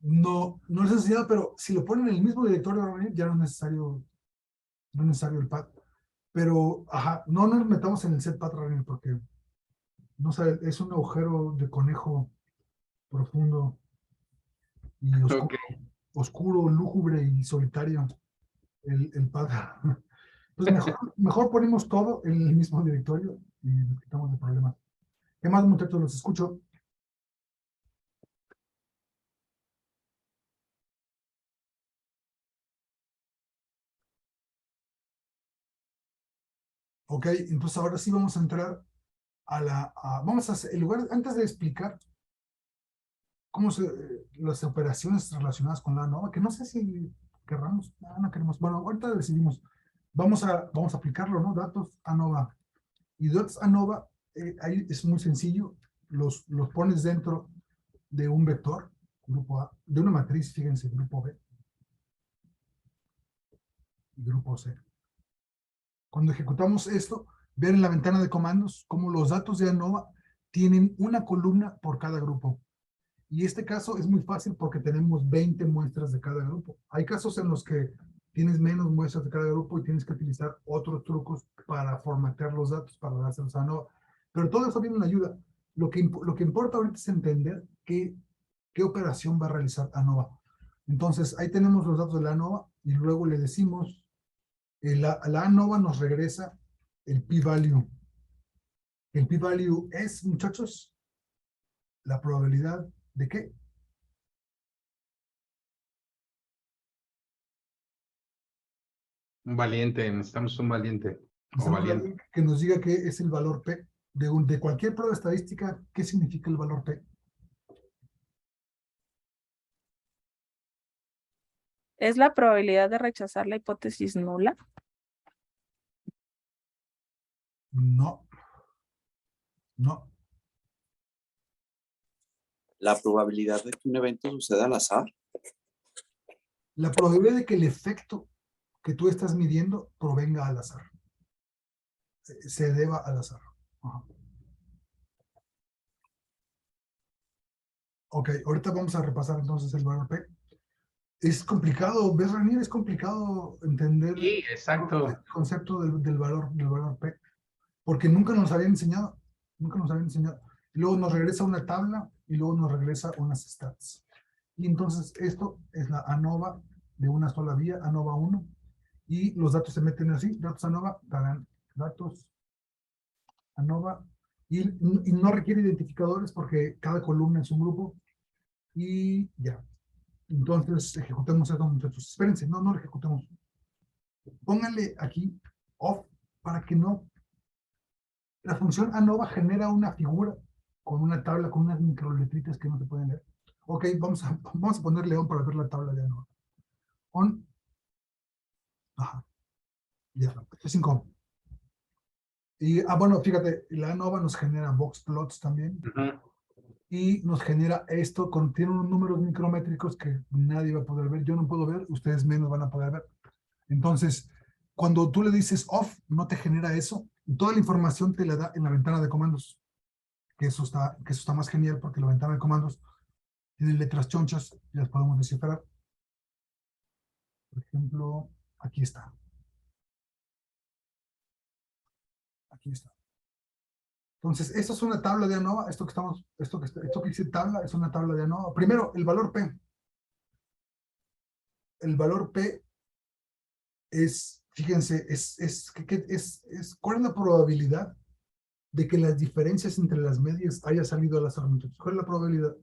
No les he enseñado, pero si lo ponen en el mismo directorio, ya no es necesario el pad. Pero, ajá, no nos metamos en el setpad, Raven, porque no sabe, es un agujero de conejo profundo y Ok. oscuro, lúgubre y solitario el pad. Pues mejor ponemos todo en el mismo directorio y nos quitamos de problemas. ¿Qué más, muchachos? Los escucho. Ok, entonces ahora sí vamos a entrar vamos a hacer, en lugar, antes de explicar cómo las operaciones relacionadas con la ANOVA, que no sé si querramos, no queremos, bueno, ahorita decidimos, vamos a aplicarlo, ¿no? Datos ANOVA. Y datos ANOVA, ahí es muy sencillo, los pones dentro de un vector, grupo A, de una matriz, fíjense, grupo B, y grupo C. Cuando ejecutamos esto, ver en la ventana de comandos cómo los datos de ANOVA tienen una columna por cada grupo. Y este caso es muy fácil porque tenemos 20 muestras de cada grupo. Hay casos en los que tienes menos muestras de cada grupo y tienes que utilizar otros trucos para formatear los datos, para dárselos a ANOVA. Pero todo eso viene en ayuda. Lo que importa ahorita es entender qué operación va a realizar ANOVA. Entonces, ahí tenemos los datos de la ANOVA y luego le decimos, la ANOVA nos regresa el p-value. El p-value es, muchachos, la probabilidad de qué. Un valiente, necesitamos un valiente. O valiente. Que nos diga qué es el valor P. De cualquier prueba estadística, ¿qué significa el valor P? ¿Es la probabilidad de rechazar la hipótesis nula? No. No. La probabilidad de que un evento suceda al azar. La probabilidad de que el efecto que tú estás midiendo provenga al azar. Se deba al azar. Ajá. Ok, ahorita vamos a repasar entonces el valor P. Es complicado, ¿ves, Ranier? Es complicado entender Sí, exacto. el concepto del valor P, porque nunca nos habían enseñado, Y luego nos regresa una tabla y luego nos regresa unas stats. Y entonces esto es la ANOVA de una sola vía, ANOVA 1, y los datos se meten así, datos ANOVA, darán datos ANOVA, y no requiere identificadores porque cada columna es un grupo, y ya. Entonces ejecutemos esto, muchachos. Espérense, no lo ejecutemos. Pónganle aquí off para que no. La función ANOVA genera una figura con una tabla, con unas microletritas que no se pueden leer. Ok, vamos a ponerle on para ver la tabla de ANOVA. On. Ajá. Ya, F5. Y, bueno, fíjate, la ANOVA nos genera box plots también. Y nos genera esto, contiene unos números micrométricos que nadie va a poder ver. Yo no puedo ver, ustedes menos van a poder ver. Entonces, cuando tú le dices off, no te genera eso. Toda la información te la da en la ventana de comandos. Que eso está más genial porque la ventana de comandos tiene letras chonchas y las podemos descifrar. Por ejemplo, aquí está. Aquí está. Entonces, esta es una tabla de ANOVA. Esto que dice tabla es una tabla de ANOVA. Primero, el valor P. El valor P es, fíjense, ¿cuál es la probabilidad de que las diferencias entre las medias haya salido al azar? ¿Cuál es la probabilidad?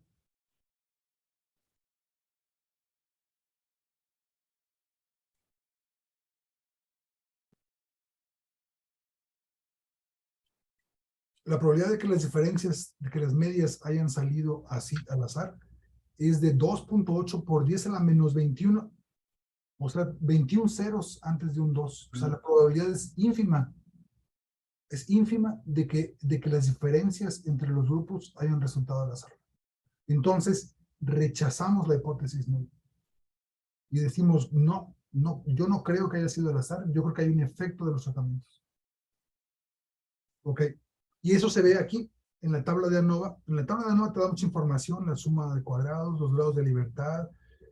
La probabilidad de que las diferencias, de que las medias hayan salido así al azar es de 2.8 por 10 a la menos 21. O sea, 21 ceros antes de un 2. O sea, la probabilidad es ínfima. Es ínfima de que las diferencias entre los grupos hayan resultado al azar. Entonces, rechazamos la hipótesis nula. Y decimos, no, yo no creo que haya sido al azar. Yo creo que hay un efecto de los tratamientos. Ok. Y eso se ve aquí, en la tabla de ANOVA. En la tabla de ANOVA te da mucha información, la suma de cuadrados, los grados de libertad,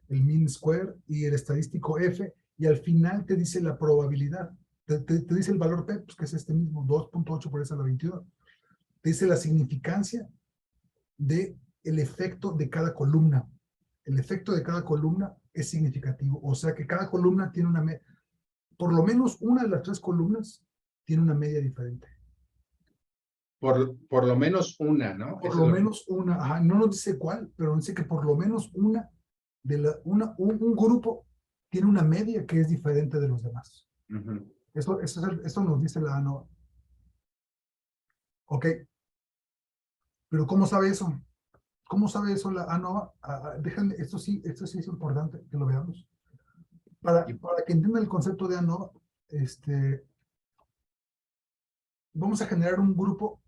el mean square y el estadístico F, y al final te dice la probabilidad. Te dice el valor P, pues que es este mismo, 2.8 por esa a la 21. Te dice la significancia del efecto de cada columna. El efecto de cada columna es significativo, o sea que cada columna tiene una media, por lo menos una de las 3 columnas tiene una media diferente. Por lo menos una, ¿no? Por lo menos una, ajá, no nos dice cuál, pero nos dice que por lo menos una un grupo tiene una media que es diferente de los demás. Esto nos dice la ANOVA. Ok. Pero ¿cómo sabe eso? ¿Cómo sabe eso la ANOVA? Déjenme, esto sí es importante que lo veamos. Para que entiendan el concepto de ANOVA, vamos a generar un grupo.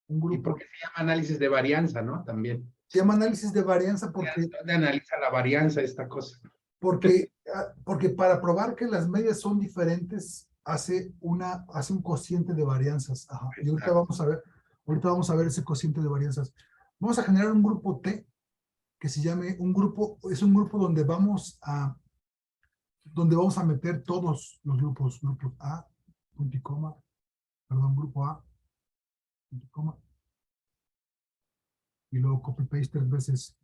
Y porque se llama análisis de varianza, ¿no? También. Se llama análisis de varianza porque... ¿Dónde analiza la varianza esta cosa? Porque para probar que las medias son diferentes, hace un cociente de varianzas. Ajá. Y ahorita vamos a ver ese cociente de varianzas. Vamos a generar un grupo T que se llame es un grupo donde vamos a meter todos los grupos A, punto y coma, perdón, grupo A, punto y coma, y luego copy paste 3 veces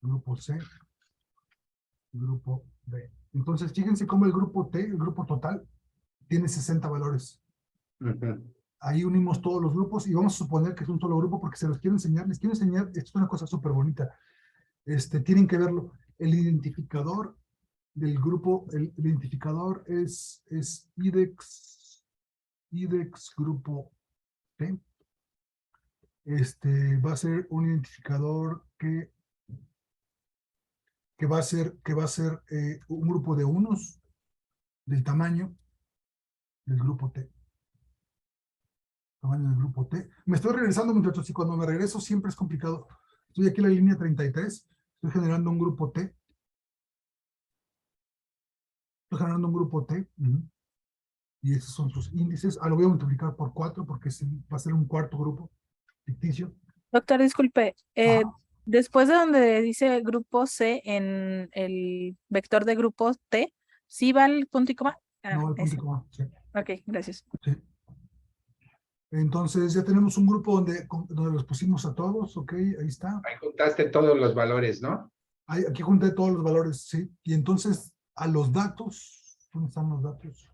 grupo C, grupo B. Entonces, fíjense cómo el grupo T, el grupo total, tiene 60 valores. Ahí unimos todos los grupos y vamos a suponer que es un solo grupo porque se los quiero enseñar. Les quiero enseñar, esto es una cosa súper bonita. Tienen que verlo. El identificador del grupo, el identificador es IDEX grupo T. Va a ser un identificador que va a ser un grupo de unos del tamaño del grupo T. Tamaño del grupo T. Me estoy regresando, muchachos, y cuando me regreso siempre es complicado. Estoy aquí en la línea 33, estoy generando un grupo T. Estoy generando un grupo T. Y esos son sus índices. Lo voy a multiplicar por 4 porque va a ser un cuarto grupo ficticio. Doctor, disculpe. Después de donde dice grupo C en el vector de grupo T, ¿sí va el punto y coma? No, el punto y coma, sí. Ok, gracias. Sí. Entonces ya tenemos un grupo donde los pusimos a todos, ok, ahí está. Ahí juntaste todos los valores, ¿no? Aquí junté todos los valores, sí. Y entonces a los datos, ¿dónde están los datos?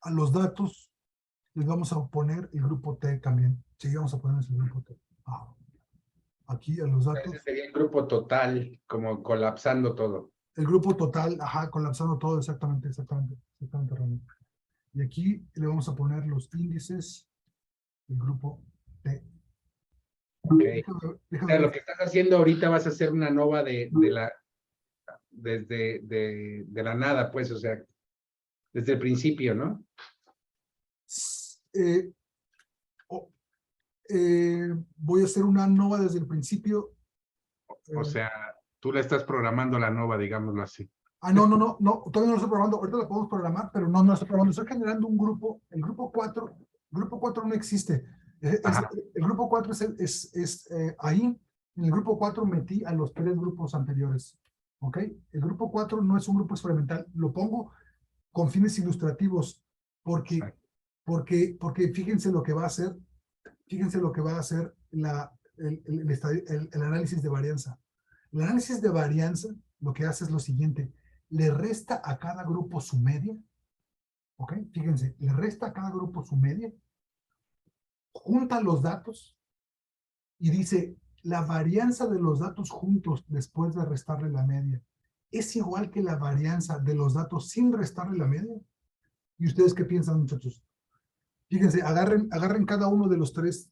A los datos les vamos a poner el grupo T también. Sí, vamos a poner ese grupo T. Aquí a los datos. Ese sería el grupo total, como colapsando todo. El grupo total, colapsando todo, exactamente, Ramón. Y aquí le vamos a poner los índices del grupo T. Okay. O sea, lo que estás haciendo ahorita vas a hacer una ANOVA desde la nada, pues, o sea, desde el principio, ¿no? Voy a hacer una ANOVA desde el principio. O sea, tú le estás programando la ANOVA, digámoslo así. No, todavía no lo estoy programando. Ahorita lo podemos programar, pero no lo estoy programando. Estoy generando un grupo. El grupo 4 no existe. El grupo 4 es ahí. En el grupo 4 metí a los 3 grupos anteriores. ¿Ok? El grupo 4 no es un grupo experimental. Lo pongo con fines ilustrativos porque fíjense lo que va a hacer. Fíjense lo que va a hacer el análisis de varianza. El análisis de varianza lo que hace es lo siguiente. Le resta a cada grupo su media. ¿Ok? Fíjense, le resta a cada grupo su media. Junta los datos y dice, la varianza de los datos juntos después de restarle la media es igual que la varianza de los datos sin restarle la media. ¿Y ustedes qué piensan, muchachos? Fíjense, agarren cada uno de los 3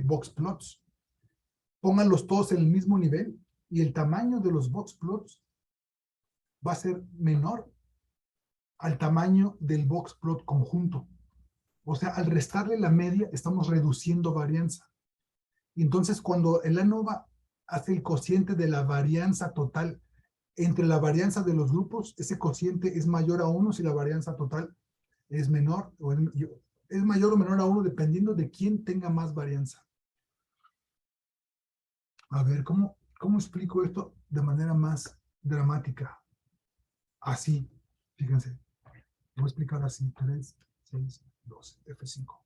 box plots, pónganlos todos en el mismo nivel y el tamaño de los box plots va a ser menor al tamaño del box plot conjunto. O sea, al restarle la media, estamos reduciendo varianza. Y entonces, cuando el ANOVA hace el cociente de la varianza total entre la varianza de los grupos, ese cociente es mayor a 1 si la varianza total es menor, o es mayor o menor a 1 dependiendo de quién tenga más varianza. A ver, ¿cómo explico esto de manera más dramática? Así, fíjense. Voy a explicar así, 3, 6, 12, F5.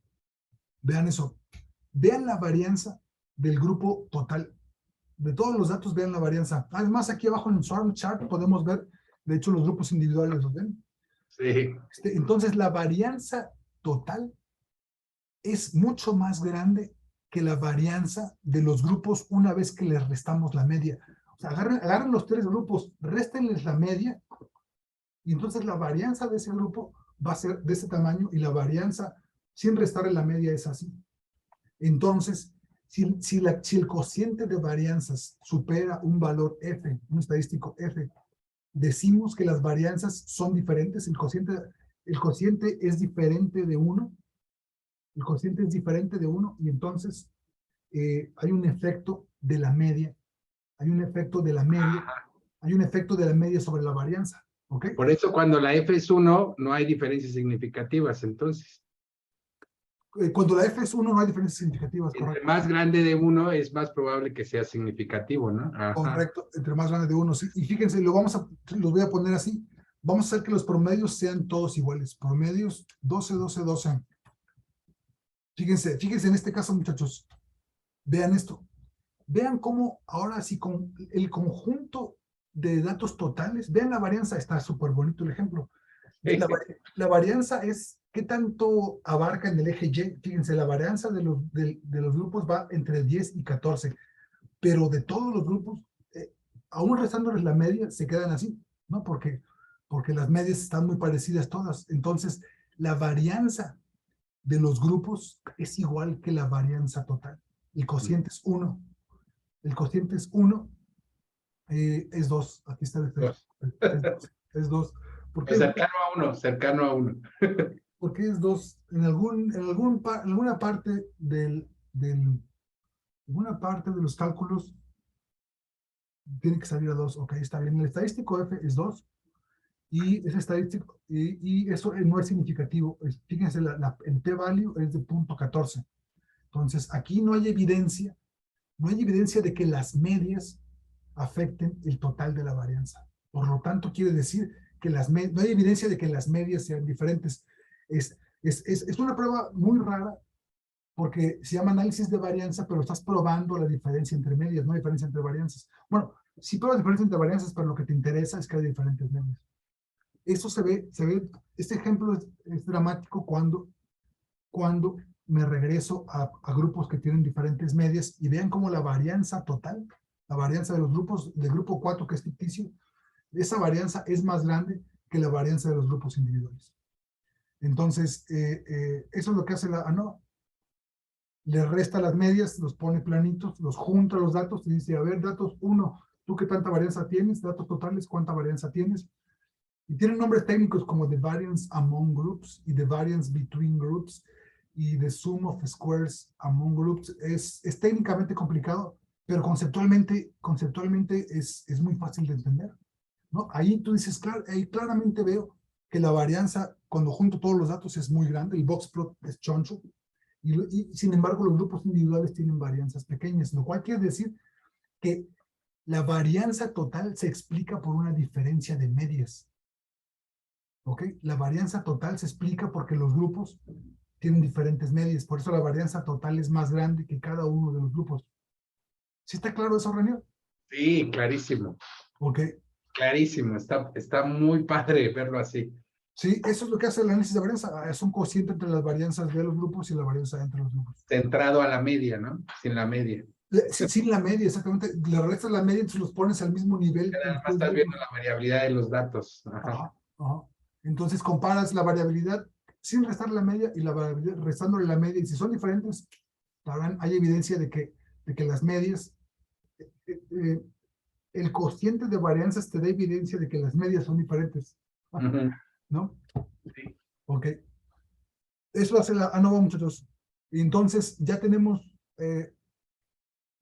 Vean eso. Vean la varianza del grupo total. De todos los datos, vean la varianza. Además, aquí abajo en el swarm chart podemos ver, de hecho, los grupos individuales, ¿los ven? Sí. Entonces, la varianza total es mucho más grande que la varianza de los grupos una vez que les restamos la media. O sea, agarren los 3 grupos, réstenles la media, y entonces la varianza de ese grupo va a ser de ese tamaño y la varianza sin restar en la media es así. Entonces, si el cociente de varianzas supera un valor F, un estadístico F, decimos que las varianzas son diferentes, el cociente es diferente de 1, el cociente es diferente de 1 y entonces hay un efecto de la media, hay un efecto de la media sobre la varianza, ¿ok? Por eso cuando la F es 1, no hay diferencias significativas, entonces. Cuando la F es 1 no hay diferencias significativas, Entre correcto. más grande de 1 es más probable que sea significativo, ¿no? Ajá. Correcto, entre más grande de 1, sí. Y fíjense, los voy a poner así. Vamos a hacer que los promedios sean todos iguales. Promedios 12, 12, 12. Fíjense en este caso, muchachos. Vean esto. Vean cómo ahora sí con el conjunto de datos totales, vean la varianza, está súper bonito el ejemplo. La varianza es qué tanto abarca en el eje Y. Fíjense, la varianza de los grupos va entre 10 y 14, pero de todos los grupos, aún restándoles la media, se quedan así, ¿no? Porque las medias están muy parecidas todas. Entonces, la varianza de los grupos es igual que la varianza total. El cociente es 1. El cociente es 1, es 2. Aquí está el efecto. Es 2. ¿Por qué? Cercano a 1. ¿Por qué es 2? En alguna parte alguna parte de los cálculos tiene que salir a 2. Ok, está bien. El estadístico F es 2. Y ese estadístico, y eso no es significativo. Fíjense, el p-value es de 0.14. Entonces, aquí no hay evidencia de que las medias afecten el total de la varianza. Por lo tanto, quiere decir que no hay evidencia de que las medias sean diferentes. Es una prueba muy rara porque se llama análisis de varianza, pero estás probando la diferencia entre medias, no hay diferencia entre varianzas. Bueno, sí pruebas diferencia entre varianzas, pero lo que te interesa es que hay diferentes medias. Eso este ejemplo es dramático cuando me regreso a grupos que tienen diferentes medias y vean cómo la varianza total, la varianza de los grupos, del grupo 4 que es ficticio, esa varianza es más grande que la varianza de los grupos individuales. Entonces, eso es lo que hace la ANOVA. Le resta las medias, los pone planitos, los junta los datos y dice, a ver, datos 1, ¿tú qué tanta varianza tienes? Datos totales, ¿cuánta varianza tienes? Y tienen nombres técnicos como the variance among groups y the variance between groups y the sum of squares among groups. Es técnicamente complicado, pero conceptualmente es muy fácil de entender, ¿no? Ahí tú dices, claro, ahí claramente veo que la varianza, cuando junto todos los datos, es muy grande, el box plot es choncho, y sin embargo los grupos individuales tienen varianzas pequeñas, lo cual quiere decir que la varianza total se explica por una diferencia de medias. ¿Ok? La varianza total se explica porque los grupos tienen diferentes medias, por eso la varianza total es más grande que cada uno de los grupos. ¿Sí está claro eso, René? Sí, clarísimo. Ok. Clarísimo, está muy padre verlo así. Sí, eso es lo que hace el análisis de varianza. Es un cociente entre las varianzas de los grupos y la varianza entre los grupos. Centrado a la media, ¿no? Sin la media. Sin la media, exactamente. Le restas la media y entonces los pones al mismo nivel. Nada más estás viendo la variabilidad de los datos. Ajá. Ajá, ajá. Entonces comparas la variabilidad sin restar la media y la variabilidad restándole la media. Y si son diferentes, hay evidencia de que las medias, el cociente de varianzas te da evidencia de que las medias son diferentes. ¿No? Sí. Ok. Eso hace la ANOVA, muchachos. Y entonces ya tenemos,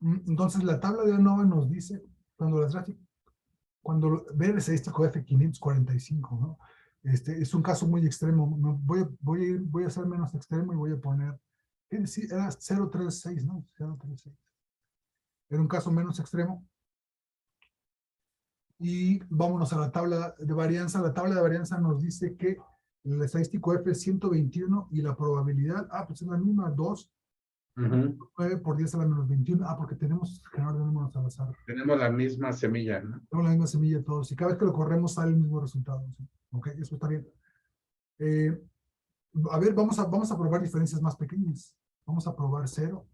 entonces la tabla de ANOVA nos dice, cuando ve el estadístico F545, ¿no? Es un caso muy extremo. Voy a ser menos extremo y voy a poner, ¿qué decir? Era 036, ¿no? 036. Era un caso menos extremo. Y vámonos a la tabla de varianza. La tabla de varianza nos dice que el estadístico F es 121 y la probabilidad, pues es la misma, 2, 9 por 10 a la menos 21. Porque tenemos generador de números al azar. Tenemos la misma semilla, ¿no? Tenemos la misma semilla todos. Y cada vez que lo corremos sale el mismo resultado. ¿Sí? Ok, eso está bien. A ver, vamos a probar diferencias más pequeñas. Vamos a probar 0.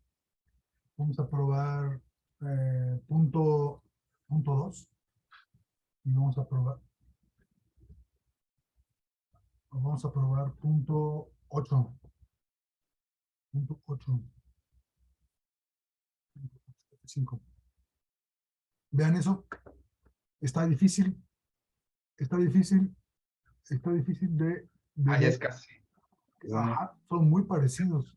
Vamos a probar punto 2. Y vamos a probar Vamos a probar punto 8. Punto 8. 5. Vean eso. Está difícil. Está difícil. Está difícil de Ah, ya ver. es casi. Ajá, son muy parecidos.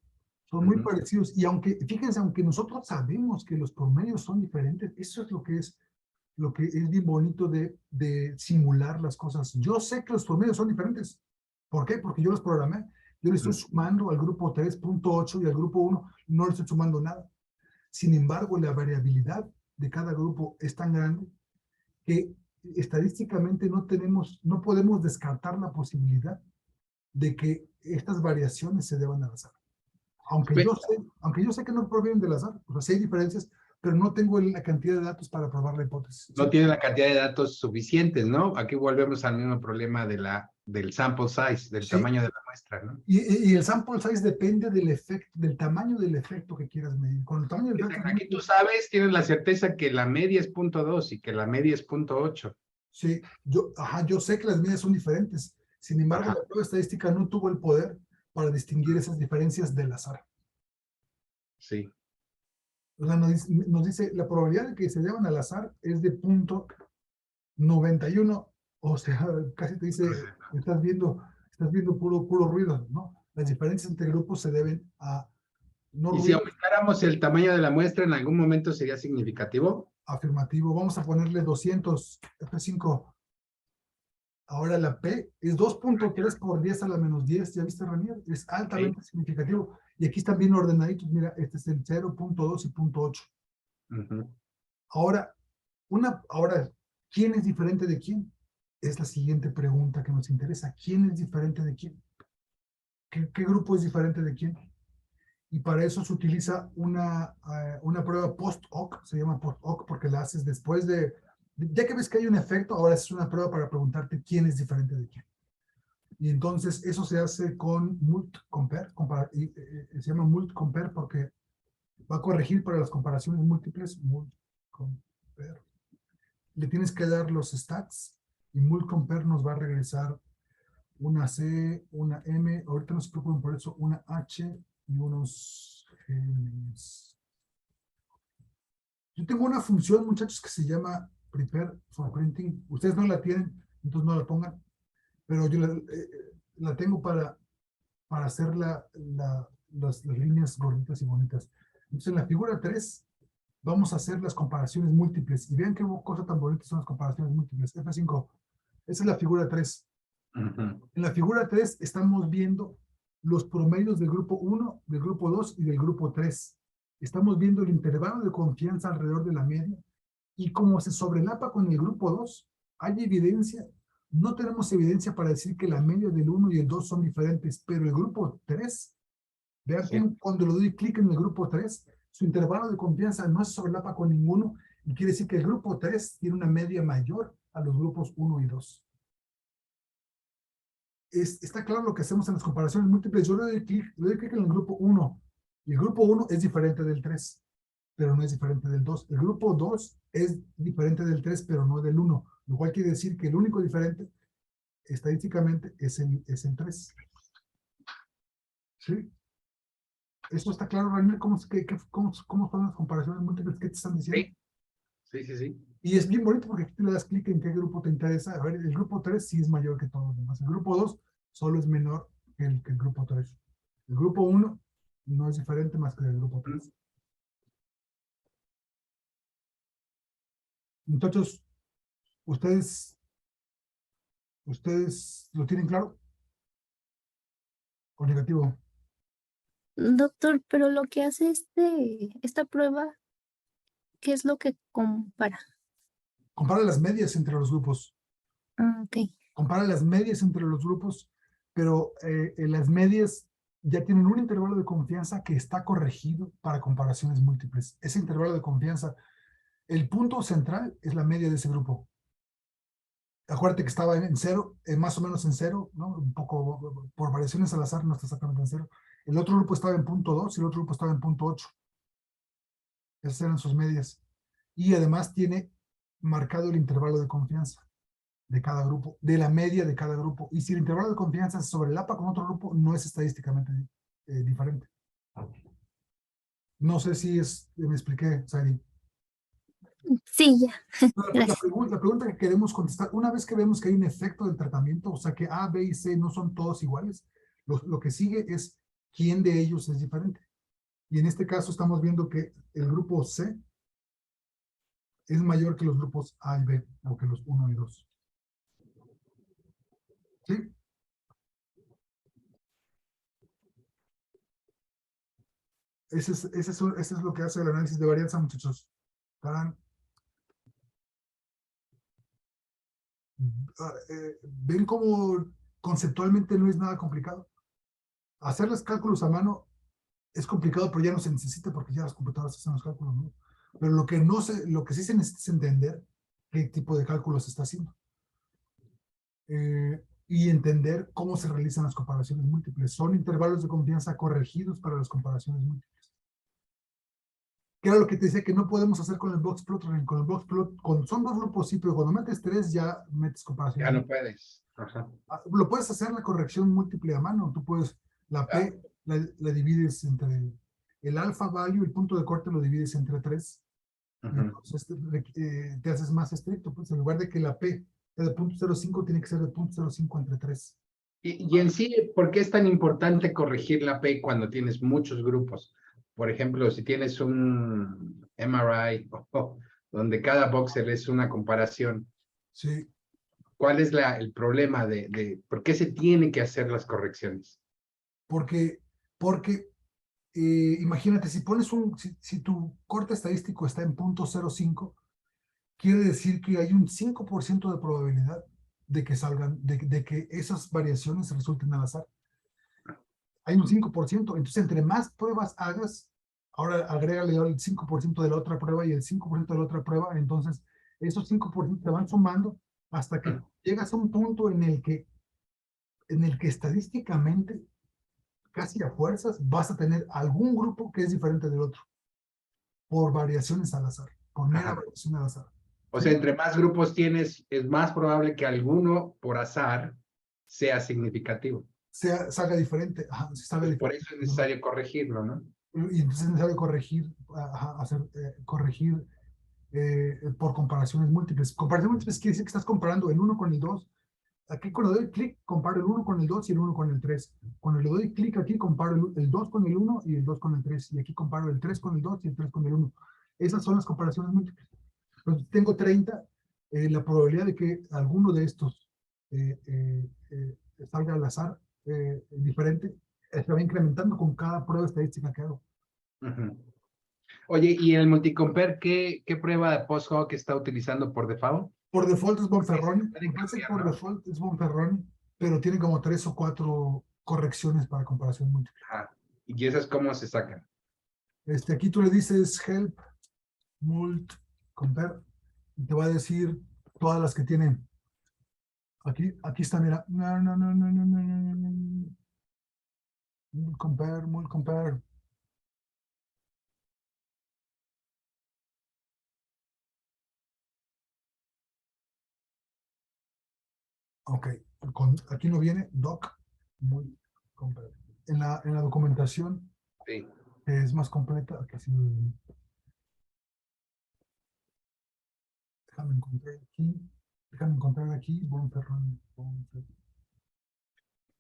Son muy Ujú. parecidos. Y aunque, fíjense, aunque nosotros sabemos que los promedios son diferentes, eso es lo que es bien bonito de simular las cosas. Yo sé que los promedios son diferentes. ¿Por qué? Porque yo los programé. Yo le estoy sumando al grupo 3.8 y al grupo 1 no le estoy sumando nada. Sin embargo, la variabilidad de cada grupo es tan grande que estadísticamente no podemos descartar la posibilidad de que estas variaciones se deban al azar. Aunque Pues, yo sé que no provienen del azar, o sea, sí hay diferencias, pero no tengo la cantidad de datos para probar la hipótesis. no tiene la cantidad de datos suficientes, ¿no? Aquí volvemos al mismo problema del sample size, del Sí. tamaño de la muestra, ¿no? Y el sample size depende del efecto, del tamaño del efecto que quieras medir. Con el tamaño del efecto, Aquí tú sabes, tienes la certeza que la media es 0.2 y que la media es 0.8. sí, yo sé que las medidas son diferentes. Sin embargo, Ajá. la prueba estadística no tuvo el poder para distinguir esas diferencias del azar. Sí. O sea, nos dice la probabilidad de que se deban al azar es de 0.91. O sea, casi te dice, estás viendo puro ruido, ¿no? Las diferencias entre grupos se deben a no Y si ruido aumentáramos el tamaño de la muestra, ¿en algún momento sería significativo? afirmativo. Vamos a ponerle 200 F5. Ahora la P es 2.3 por 10 a la menos 10. ¿Ya viste, Ranier? Es altamente significativo. Y aquí están bien ordenaditos. Mira, este es el 0.2 y 0.8. Ujú. Ahora, ¿quién es diferente de quién? Es la siguiente pregunta que nos interesa. ¿Quién es diferente de quién? ¿Qué grupo es diferente de quién? Y para eso se utiliza una prueba post-hoc, se llama post-hoc porque la haces después ya que ves que hay un efecto, ahora es una prueba para preguntarte quién es diferente de quién. Y entonces eso se hace con mult-compare, se llama mult-compare porque va a corregir para las comparaciones múltiples, mult-compare. Le tienes que dar los stats y mult-compare nos va a regresar una C, una M, ahorita no se preocupen por eso, una H y unos Gs. Yo tengo una función, muchachos, que se llama prepare for printing. Ustedes no la tienen, entonces no la pongan, pero yo la tengo para hacer las líneas gorditas y bonitas. Entonces en la figura 3 vamos a hacer las comparaciones múltiples. Y vean qué cosa tan bonita son las comparaciones múltiples. F5, esa es la figura 3. Ujú. En la figura 3 estamos viendo los promedios del grupo 1, del grupo 2 y del grupo 3. Estamos viendo el intervalo de confianza alrededor de la media y como se sobrelapa con el grupo 2, hay evidencia, no tenemos evidencia para decir que la media del 1 y el 2 son diferentes, pero el grupo 3, vean Sí. cómo cuando le doy clic en el grupo 3, su intervalo de confianza no se sobrelapa con ninguno y quiere decir que el grupo 3 tiene una media mayor a los grupos 1 y 2. Está claro lo que hacemos en las comparaciones múltiples. Yo le doy clic en el grupo 1 y el grupo 1 es diferente del 3, pero no es diferente del 2. El grupo 2 es diferente del 3, pero no del 1, lo cual quiere decir que el único diferente estadísticamente es el 3. ¿Sí? ¿Eso está claro, Ranier? ¿Cómo son las comparaciones múltiples? ¿Qué te están diciendo? Sí. Y es bien bonito porque aquí te le das clic en qué grupo te interesa. A ver, el grupo 3 sí es mayor que todos los demás. El grupo 2 solo es menor que el grupo 3. El grupo 1 no es diferente más que el grupo 3. Muchachos, ¿ustedes lo tienen claro? ¿O negativo? Doctor, pero lo que hace esta prueba, ¿qué es lo que compara? Compara las medias entre los grupos. Ok. Compara las medias entre los grupos, pero las medias ya tienen un intervalo de confianza que está corregido para comparaciones múltiples. Ese intervalo de confianza, el punto central es la media de ese grupo. Acuérdate que estaba en 0, más o menos en 0, ¿no? Un poco por variaciones al azar, no está exactamente en 0. El otro grupo estaba en 0.2 y el otro grupo estaba en 0.8. Esas eran sus medias. Y además tiene marcado el intervalo de confianza. de cada grupo, de la media de cada grupo. Y si el intervalo de confianza sobrelapa con otro grupo, no es estadísticamente diferente. No sé si me expliqué, Sari. Sí, ya. La Gracias. pregunta que queremos contestar, una vez que vemos que hay un efecto del tratamiento, o sea que A, B y C no son todos iguales, lo que sigue es quién de ellos es diferente. Y en este caso estamos viendo que el grupo C es mayor que los grupos A y B, o que los 1 y 2. ¿Sí? Ese es lo que hace el análisis de varianza, muchachos. Tarán. ¿Ven cómo conceptualmente no es nada complicado? Hacer los cálculos a mano es complicado, pero ya no se necesita porque ya las computadoras hacen los cálculos, ¿no? Pero lo que sí se necesita es entender qué tipo de cálculos se está haciendo. Y entender cómo se realizan las comparaciones múltiples. Son intervalos de confianza corregidos para las comparaciones múltiples. Que era lo que te decía que no podemos hacer con el box plot. Con el box plot, son dos grupos, sí, pero cuando metes 3 ya metes comparaciones. Ya no puedes. Ajá. Lo puedes hacer la corrección múltiple a mano. Tú puedes, la P la divides entre el alfa value, el punto de corte lo divides entre 3. Entonces te haces más estricto. Pues en lugar de que la P sea de 0.05, tiene que ser de 0.05 entre 3. Y en sí, ¿por qué es tan importante corregir la P cuando tienes muchos grupos? Por ejemplo, si tienes un MRI donde cada voxel es una comparación. Sí. ¿Cuál es el problema por qué se tienen que hacer las correcciones? Porque imagínate, si pones si tu corte estadístico está en 0.05, quiere decir que hay un 5% de probabilidad de que salgan, de que esas variaciones resulten al azar. Hay un 5%, entonces entre más pruebas hagas, ahora agrégale el 5% de la otra prueba y el 5% de la otra prueba, entonces esos 5% te van sumando hasta que llegas a un punto en el que estadísticamente, casi a fuerzas, vas a tener algún grupo que es diferente del otro, por variaciones al azar, por mera variación al azar. O sea, entre más grupos tienes, es más probable que alguno, por azar, sea significativo. Salga diferente. Salga diferente. Por eso es necesario corregirlo, ¿no? Y entonces es necesario corregir, corregir por comparaciones múltiples. Comparaciones múltiples quiere decir que estás comparando el 1 con el 2. Aquí cuando le doy clic, comparo el 1 con el 2 y el 1 con el 3. Cuando le doy clic aquí, comparo el 2 con el 1 y el 2 con el 3. Y aquí comparo el 3 con el 2 y el 3 con el 1. Esas son las comparaciones múltiples. Entonces, tengo 30. La probabilidad de que alguno de estos salga al azar diferente se va incrementando con cada prueba estadística que hago. Oye, ¿y el multicompare qué prueba de post-hoc está utilizando por default? Por default es Bonferroni. Pueden cambiar, Por ¿no? default es Bonferroni, pero tiene como 3 o 4 correcciones para comparación múltiple. ¿Y esas cómo se sacan? Aquí tú le dices help mult compare y te va a decir todas las que tienen. Aquí está, mira. Mult compare. Ok, aquí no viene doc mult compare. En la documentación Sí. es más completa. Aquí sí. Déjame encontrar aquí Bonferroni.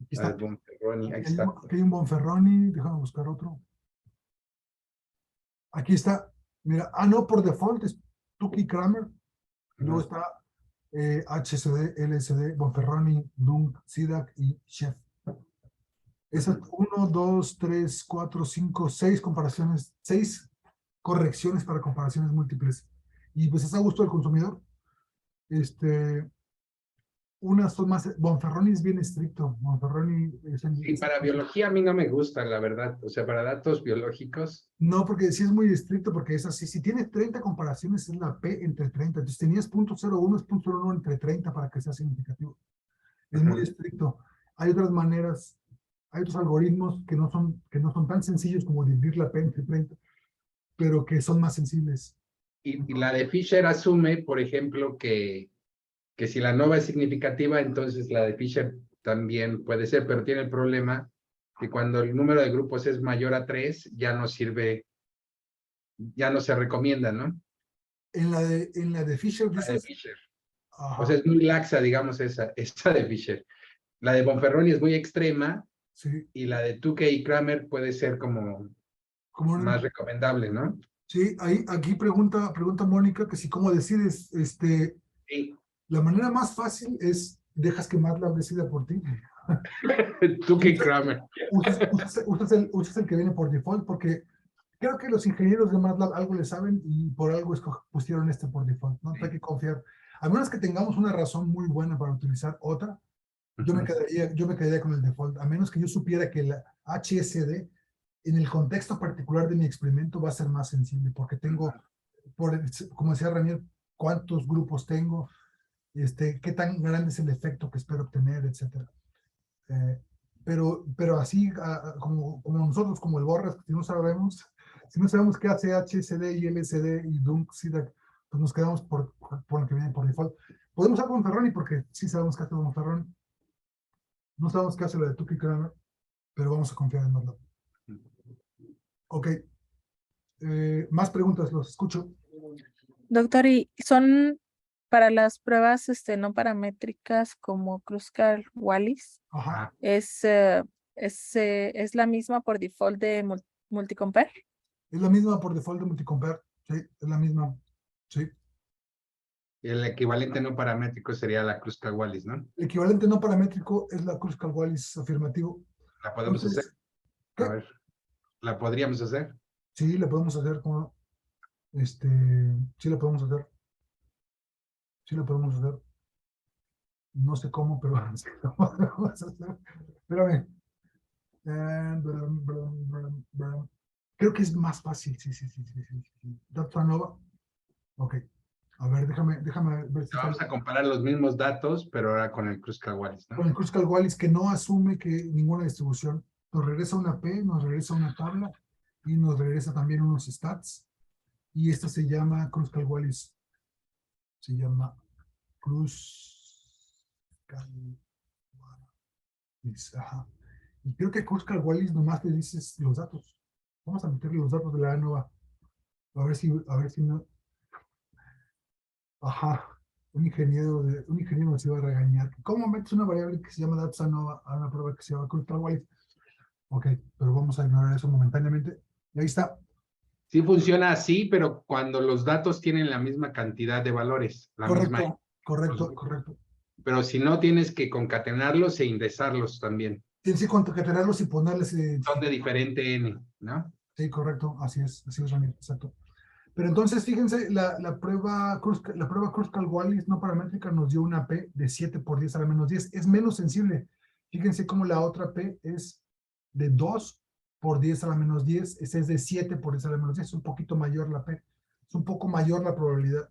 Aquí está. Bonferroni, ahí Aquí está. hay un Bonferroni, déjame buscar otro. Aquí está, mira, no, por default es Tukey Kramer. Luego está HCD, LSD, Bonferroni, Dunk, SIDAC y Chef. Esas 1, 2, 3, 4, 5, 6 comparaciones, 6 correcciones para comparaciones múltiples. Y pues es a gusto del consumidor. Unas son más, Bonferroni es bien estricto. Bonferroni es Y para biología a mí no me gusta, la verdad. O sea, para datos biológicos. No, porque sí es muy estricto, porque es así. Si tienes 30 comparaciones, es la P entre 30. Entonces tenías 0.01, es 0.01 entre 30 para que sea significativo. Es muy estricto. Hay otras maneras, hay otros algoritmos que no son tan sencillos como dividir la P entre 30, pero que son más sensibles. Y la de Fisher asume, por ejemplo, que que si la nova es significativa, entonces la de Fisher también puede ser, pero tiene el problema que cuando el número de grupos es mayor a 3, ya no sirve, ya no se recomienda, ¿no? En la de Fisher La de dices, Fisher. ajá, O sea, es muy laxa, digamos, esa de Fisher. La de Bonferroni es muy extrema sí, y la de Tukey y Kramer puede ser como como más recomendable, ¿no? sí, aquí pregunta Mónica que si cómo decides, Sí. la manera más fácil es dejas que MATLAB decida por ti. Tukey y Kramer. Usas el que viene por default, porque creo que los ingenieros de MATLAB algo le saben y por algo pusieron este por default, ¿no? Hay que confiar. A menos que tengamos una razón muy buena para utilizar otra, yo me quedaría con el default, a menos que yo supiera que la HSD en el contexto particular de mi experimento va a ser más sensible, porque tengo, como decía Ranier, cuántos grupos tengo, qué tan grande es el efecto que espero obtener, etcétera. Pero así como nosotros, como el Borras, si no sabemos qué hace HSD y LSD y Dunk, SIDAC, pues nos quedamos por lo que viene por default. Podemos usar Bonferroni porque sí sabemos qué hace Bonferroni. No sabemos qué hace la de Tukey Kramer, pero vamos a confiar en MATLAB. Ok. Más preguntas, los escucho. Doctor, ¿y son para las pruebas no paramétricas como Kruskal-Wallis? Ajá. ¿Es la misma por default de multicompare? Es la misma por default de multicompare. Sí, es la misma. Sí. El equivalente no paramétrico sería la Kruskal-Wallis, ¿no? El equivalente no paramétrico es la Kruskal-Wallis afirmativo. La podemos hacer. ¿qué? A ver, ¿la podríamos hacer? Sí, la podemos hacer como sí la podemos hacer. Sí la podemos hacer. No sé cómo, pero sí la podemos hacer. Espérame. Creo que es más fácil. Sí. Datos ANOVA. Ok. A ver, déjame ver si Vamos a comparar los mismos datos, pero ahora con el Kruskal-Wallis, ¿no? con el Kruskal-Wallis que no asume que ninguna distribución nos regresa una P, nos regresa una tabla y nos regresa también unos stats. Y esta se llama Kruskal-Wallis. Se llama Kruskal-Wallis. Ajá. Y creo que Kruskal-Wallis nomás le dices los datos. Vamos a meterle los datos de la ANOVA. A ver si no. Ajá. Un ingeniero nos iba a regañar. ¿Cómo metes una variable que se llama datos ANOVA a una prueba que se llama Kruskal-Wallis? Ok, pero vamos a ignorar eso momentáneamente. Y ahí está. Sí funciona así, pero cuando los datos tienen la misma cantidad de valores, la misma. Correcto. Pero si no, tienes que concatenarlos e indexarlos también. Tienes que concatenarlos y ponerles. Son de diferente n, ¿no? Sí, correcto, así es, Ranier, exacto. Pero entonces, fíjense, la prueba Kruskal-Wallis no paramétrica nos dio una P de 7 por 10 a la menos 10. Es menos sensible. Fíjense cómo la otra P es de 2 por 10 a la menos 10. Esta es de 7 por 10 a la menos 10. Es un poquito mayor la P. Es un poco mayor la probabilidad.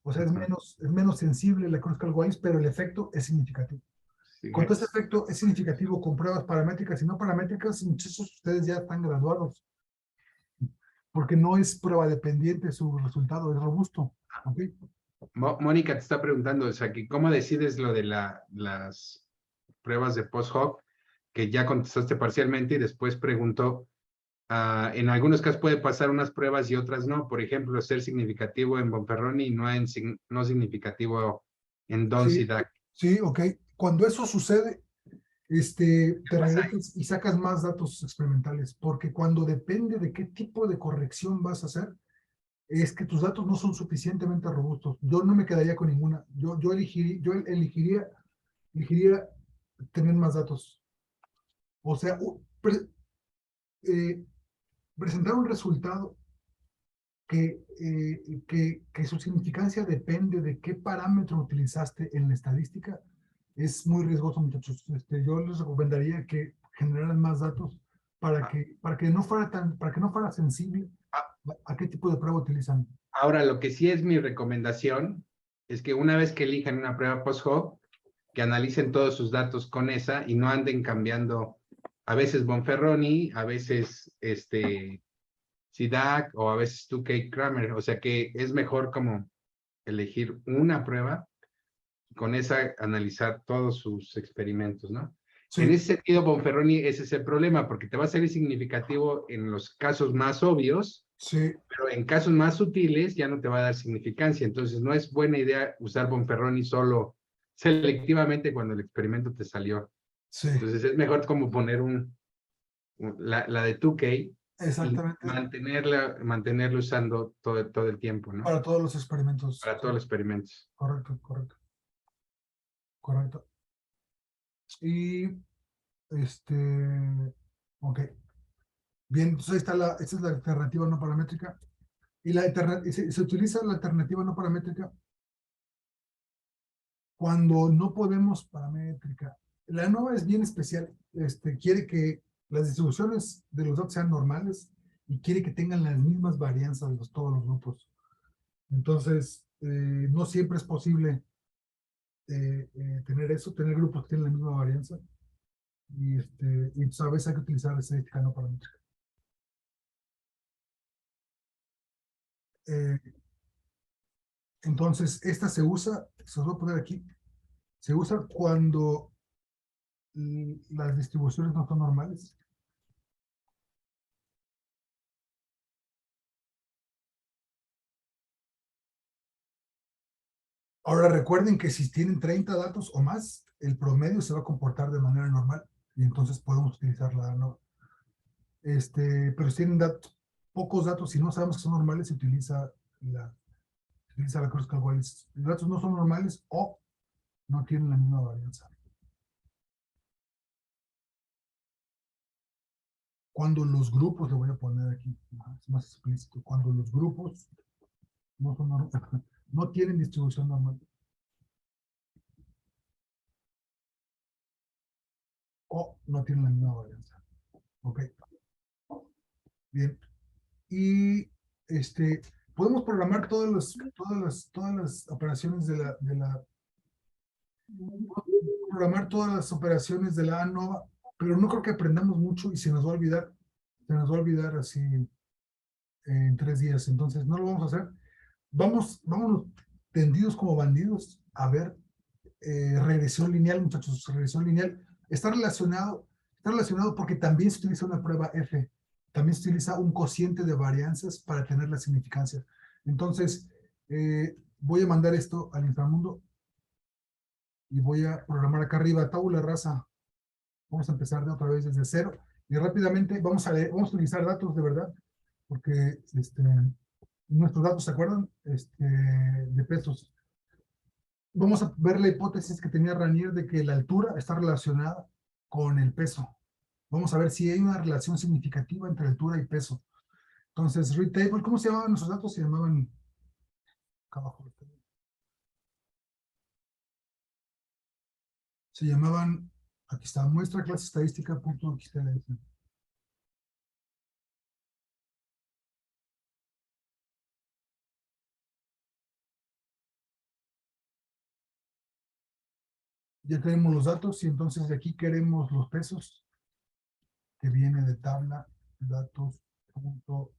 O sea, es menos sensible la Kruskal-Wallis, pero el efecto es significativo. Sí. Cuando ese efecto es significativo con pruebas paramétricas y no paramétricas, muchos de ustedes ya están graduados. Porque no es prueba dependiente su resultado, es robusto. ¿Okay? Mónica te está preguntando, o sea, que ¿cómo decides lo de las pruebas de post-hoc? Que ya contestaste parcialmente y después preguntó, en algunos casos puede pasar unas pruebas y otras no. Por ejemplo, ser significativo en Bonferroni y no significativo en Don-SIDAC. Sí, ok. Cuando eso sucede, te regresas y sacas más datos experimentales, porque cuando depende de qué tipo de corrección vas a hacer, es que tus datos no son suficientemente robustos. Yo no me quedaría con ninguna. Yo elegiría tener más datos. O sea, presentar un resultado que su significancia depende de qué parámetro utilizaste en la estadística, es muy riesgoso, muchachos. Yo les recomendaría que generaran más datos para que no fuera sensible a qué tipo de prueba utilizan. Ahora, lo que sí es mi recomendación es que una vez que elijan una prueba post-hoc, que analicen todos sus datos con esa y no anden cambiando a veces Bonferroni, a veces SIDAC o a veces Tukey Kramer. O sea que es mejor como elegir una prueba con esa analizar todos sus experimentos, ¿no? Sí, En ese sentido, Bonferroni, ese es el problema, porque te va a ser significativo en los casos más obvios, sí, pero en casos más sutiles ya no te va a dar significancia. Entonces, no es buena idea usar Bonferroni solo selectivamente cuando el experimento te salió. sí, Entonces, es mejor como poner la de 2K y exactamente. mantenerla usando todo el tiempo, ¿no? Para todos los experimentos. Para todos los experimentos. Correcto, correcto. Correcto. Y, ok. Bien, entonces ahí está esta es la alternativa no paramétrica. Y se utiliza la alternativa no paramétrica cuando no podemos paramétrica. La ANOVA es bien especial. Quiere que las distribuciones de los datos sean normales y quiere que tengan las mismas varianzas de todos los grupos. Entonces, no siempre es posible tener eso, tener grupos que tienen la misma varianza. Y pues a veces hay que utilizar la estadística no paramétrica. Entonces, esta se usa, se os voy a poner aquí, se usa cuando las distribuciones no son normales. Ahora recuerden que si tienen 30 datos o más, el promedio se va a comportar de manera normal y entonces podemos utilizarla, ¿no? Pero si tienen pocos datos y no sabemos que son normales, se utiliza la cruz Calwell. Los datos no son normales o no tienen la misma varianza. Cuando los grupos, le voy a poner aquí, es más explícito, cuando los grupos no, no tienen distribución normal o no tienen la misma varianza. Ok. Bien. Y podemos programar todas las operaciones programar todas las operaciones de la ANOVA, pero no creo que aprendamos mucho y se nos va a olvidar así en 3 días. Entonces no lo vamos a hacer. Vámonos tendidos como bandidos a ver regresión lineal, muchachos. Regresión lineal está relacionado porque también se utiliza una prueba F. También se utiliza un cociente de varianzas para tener la significancia. Entonces, voy a mandar esto al inframundo y voy a programar acá arriba tabula rasa. Vamos a empezar de otra vez desde cero y rápidamente vamos a utilizar datos de verdad, porque nuestros datos, ¿se acuerdan? De pesos. Vamos a ver la hipótesis que tenía Ranier de que la altura está relacionada con el peso. Vamos a ver si hay una relación significativa entre altura y peso. Entonces, read table, ¿cómo se llamaban nuestros datos? Se llamaban acá abajo. Se llamaban, aquí está, muestra clase estadística.xlsx. Ya tenemos los datos y entonces de aquí queremos los pesos que viene de tabla datos punto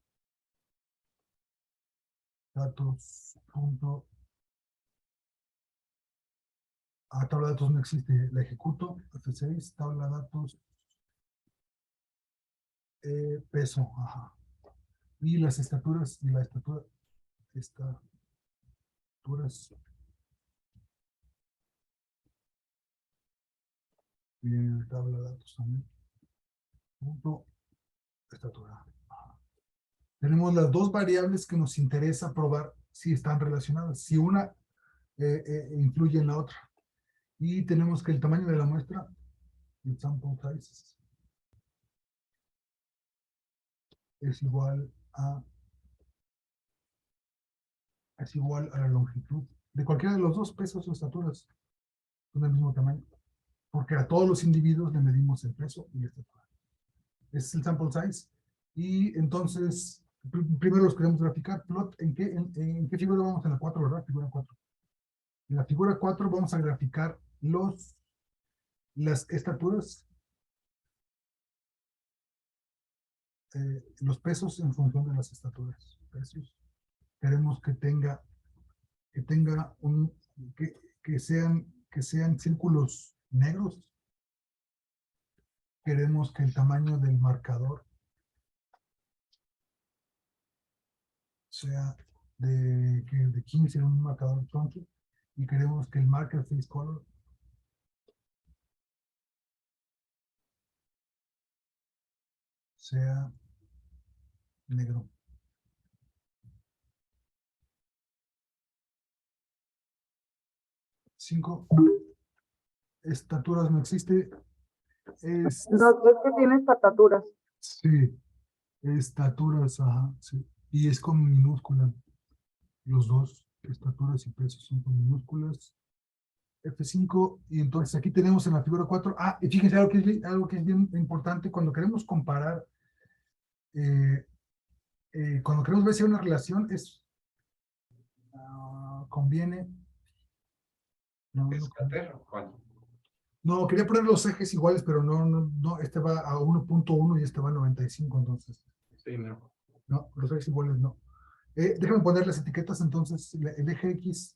tabla de datos no existe, la ejecuto, F6, tabla de datos peso, ajá. Y las estaturas, estaturas tabla de datos también. Punto estatura. Tenemos las dos variables que nos interesa probar si están relacionadas, si una influye en la otra. Y tenemos que el tamaño de la muestra, el sample size, es igual a la longitud de cualquiera de los dos pesos o estaturas son del mismo tamaño, porque a todos los individuos le medimos el peso y la estatura. Ese es el sample size. Y entonces, primero los queremos graficar. Plot, ¿en qué figura vamos? En la 4, ¿verdad? Figura 4. En la figura 4 vamos a graficar las estaturas, los pesos en función de las estaturas. Pesos. Queremos que tenga que sean círculos negros. Queremos que el tamaño del marcador sea de 15 en un marcador chunky, y queremos que el marker face color sea negro. Cinco. Estaturas no existe. Es, No, es que tiene estaturas. sí, estaturas, ajá, sí. Y es con minúscula. Los dos, estaturas y pesos, son con minúsculas. F5, y entonces aquí tenemos en la figura 4. Ah, y fíjense algo que es bien importante cuando queremos comparar, cuando queremos ver si hay una relación, conviene. No, no, quería poner los ejes iguales, pero no, este va a 1.1 y este va a 95, entonces. Sí, no. No, los ejes iguales no. Déjame poner las etiquetas, entonces, el eje X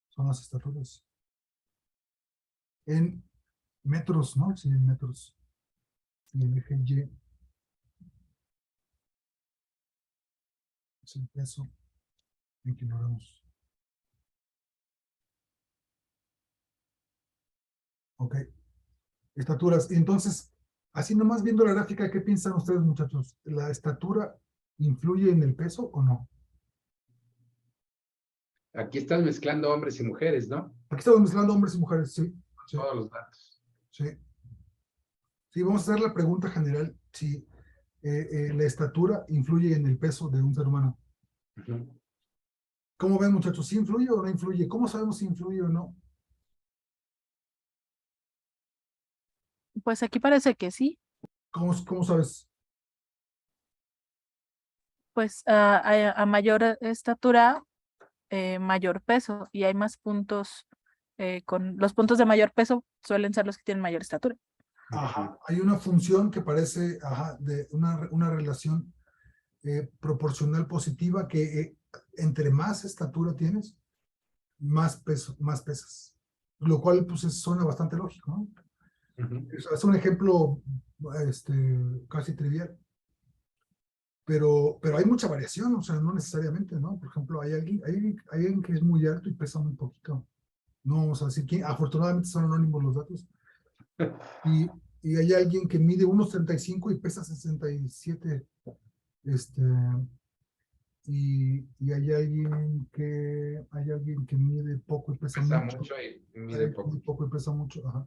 son las estaturas. En metros, ¿no? Sí, en metros. Y el eje Y es el peso en kilogramos. Ok. Estaturas. Entonces, así nomás viendo la gráfica, ¿qué piensan ustedes, muchachos? ¿La estatura influye en el peso o no? Aquí estás mezclando hombres y mujeres, ¿no? Aquí estamos mezclando hombres y mujeres, sí. Sí, Todos los datos. sí. Sí, vamos a hacer la pregunta general, si la estatura influye en el peso de un ser humano. Ujú. ¿Cómo ven, muchachos? ¿Sí influye o no influye? ¿Cómo sabemos si influye o no? Pues aquí parece que sí. ¿Cómo sabes? Pues a mayor estatura, mayor peso, y hay más puntos, con los puntos de mayor peso suelen ser los que tienen mayor estatura. Ajá, hay una función que parece, ajá, de una relación proporcional positiva, que entre más estatura tienes, más pesas. Lo cual, pues, suena bastante lógico, ¿no? Ujú. Es un ejemplo casi trivial. Pero hay mucha variación, o sea, no necesariamente, ¿no? Por ejemplo, hay alguien que es muy alto y pesa muy poquito. No vamos a decir quién, afortunadamente son anónimos los datos. Y hay alguien que mide 1.35 y pesa 67. Y hay alguien que mide poco y pesa Pesa mucho. mucho y mide Hay poco. muy poco y pesa mucho, ajá.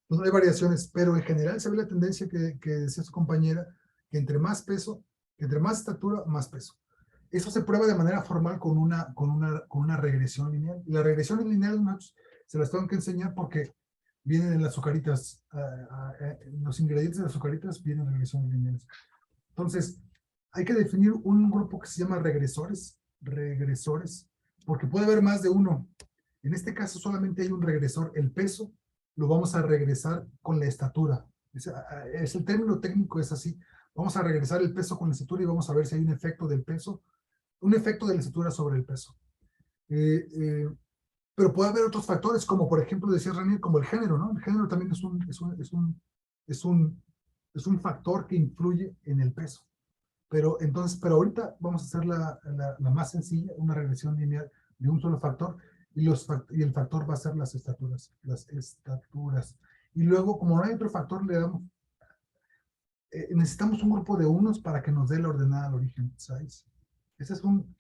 Entonces hay variaciones, pero en general se ve la tendencia que decía su compañera, que entre más peso, que entre más estatura, más peso. Eso se prueba de manera formal con una regresión lineal. Y la regresión lineal, Max, se las tengo que enseñar porque vienen en las azucaritas, los ingredientes de las azucaritas vienen en regresiones lineales. Entonces, hay que definir un grupo que se llama regresores, porque puede haber más de uno. En este caso solamente hay un regresor, el peso lo vamos a regresar con la estatura. Es el término técnico, es así. Vamos a regresar el peso con la estatura y vamos a ver si hay un efecto del peso, un efecto de la estatura sobre el peso. Pero puede haber otros factores, como por ejemplo, decía Ranier, como el género, ¿no? El género también es un factor que influye en el peso. Pero ahorita vamos a hacer la más sencilla, una regresión lineal de un solo factor, y el factor va a ser las estaturas. Y luego, como no hay otro factor, le damos, necesitamos un grupo de unos para que nos dé la ordenada al origen, ¿sabes? Este es un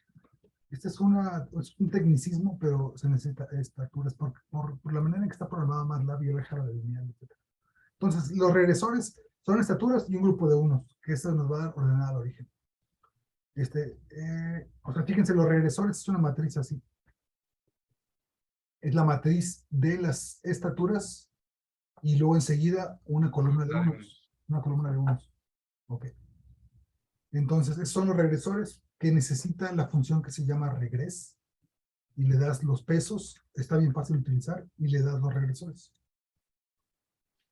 tecnicismo, pero se necesita estaturas por la manera en que está programada MATLAB y el eje lineal, etc. Entonces, los regresores son estaturas y un grupo de unos, que esto nos va a dar ordenada al origen. O sea, fíjense, los regresores es una matriz así. Es la matriz de las estaturas y luego enseguida una columna de unos. Una columna de unos. Ok. Entonces, esos son los regresores que necesitan la función que se llama regress, y le das los pesos, está bien fácil de utilizar, y le das los regresores.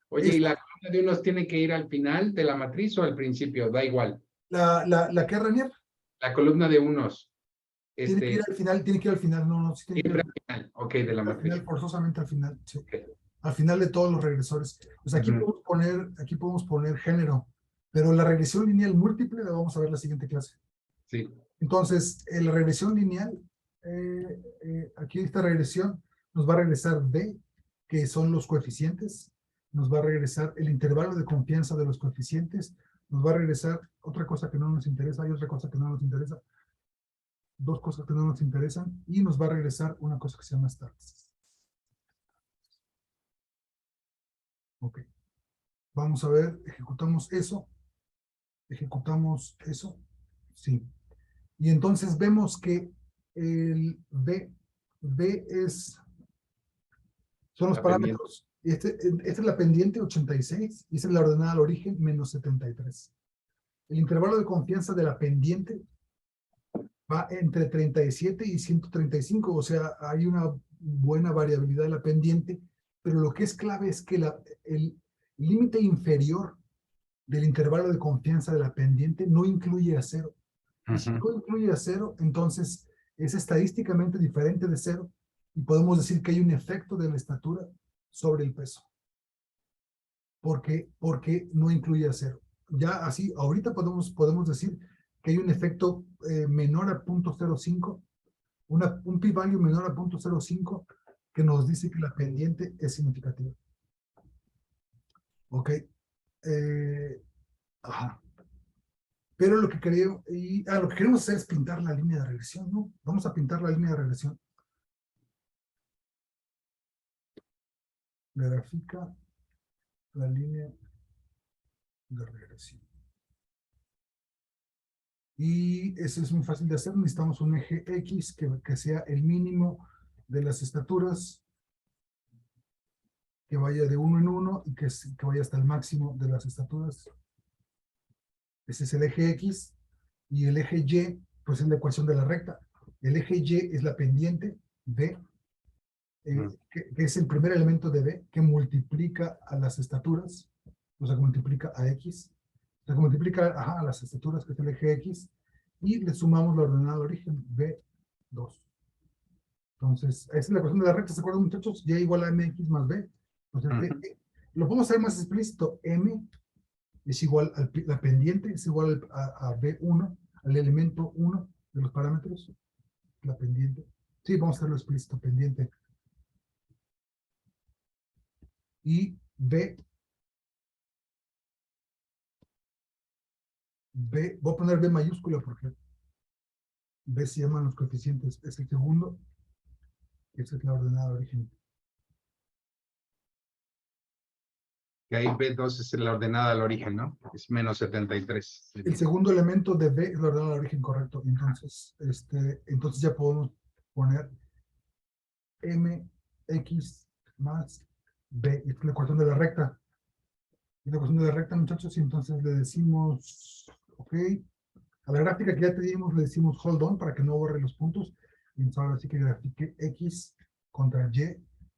Oye, ¿y la columna de unos tiene que ir al final de la matriz o al principio? Da igual. ¿La que, Ranier? La columna de unos. Tiene que ir al final, tiene que ir al final, no, sí tiene que ir siempre al final, ok, de la al final, matriz. forzosamente al final, sí. Ok. Al final de todos los regresores. Pues aquí, Ujú. aquí podemos poner género, pero la regresión lineal múltiple la vamos a ver en la siguiente clase. Sí. Entonces, la regresión lineal, aquí esta regresión nos va a regresar D, que son los coeficientes, nos va a regresar el intervalo de confianza de los coeficientes, nos va a regresar otra cosa que no nos interesa, hay otra cosa que no nos interesa, dos cosas que no nos interesan, y nos va a regresar una cosa que se llama stats. Ok. Vamos a ver, ejecutamos eso, sí. Y entonces vemos que el B son los La parámetros. Esta es la pendiente 86 y esta es la ordenada al origen menos 73. El intervalo de confianza de la pendiente va entre 37 y 135, o sea, hay una buena variabilidad de la pendiente, pero lo que es clave es que el límite inferior del intervalo de confianza de la pendiente no incluye a cero. Y si no incluye a cero, entonces es estadísticamente diferente de cero y podemos decir que hay un efecto de la estatura sobre el peso. Porque no incluye a cero. Ya así, ahorita podemos decir que hay un efecto menor a 0.05, un p-value menor a 0.05 que nos dice que la pendiente es significativa. Ok. Ajá. Pero lo que queremos hacer es pintar la línea de regresión, ¿no? Vamos a pintar la línea de regresión. Grafica la línea de regresión. Y eso es muy fácil de hacer. Necesitamos un eje X que sea el mínimo de las estaturas, que vaya de 1 en 1 y que vaya hasta el máximo de las estaturas. Ese es el eje X. Y el eje Y, pues es la ecuación de la recta. El eje Y es la pendiente B, que es el primer elemento de B, que multiplica a las estaturas, o sea, que multiplica a X. O sea, que multiplica a las estaturas, que es el eje X, y le sumamos la ordenada al origen, B2. Entonces, esa es la ecuación de la recta, ¿se acuerdan, muchachos? Y igual a MX más B. Entonces, lo podemos hacer más explícito. M es igual a la pendiente, es igual a B1, al elemento 1 de los parámetros, la pendiente. Sí, vamos a hacerlo explícito, pendiente. Y B, voy a poner B mayúscula porque B se llaman los coeficientes, es el segundo, esa es la ordenada de origen. Que ahí B2 es la ordenada al origen, ¿no? Es menos 73. El segundo elemento de B es la ordenada de origen, correcto. Entonces, entonces ya podemos poner MX más B. Esta es la ecuación de la recta. Es la ecuación de la recta, muchachos, y entonces le decimos, ok, a la gráfica que ya te dimos le decimos hold on para que no borre los puntos. Y entonces ahora sí que grafique X contra Y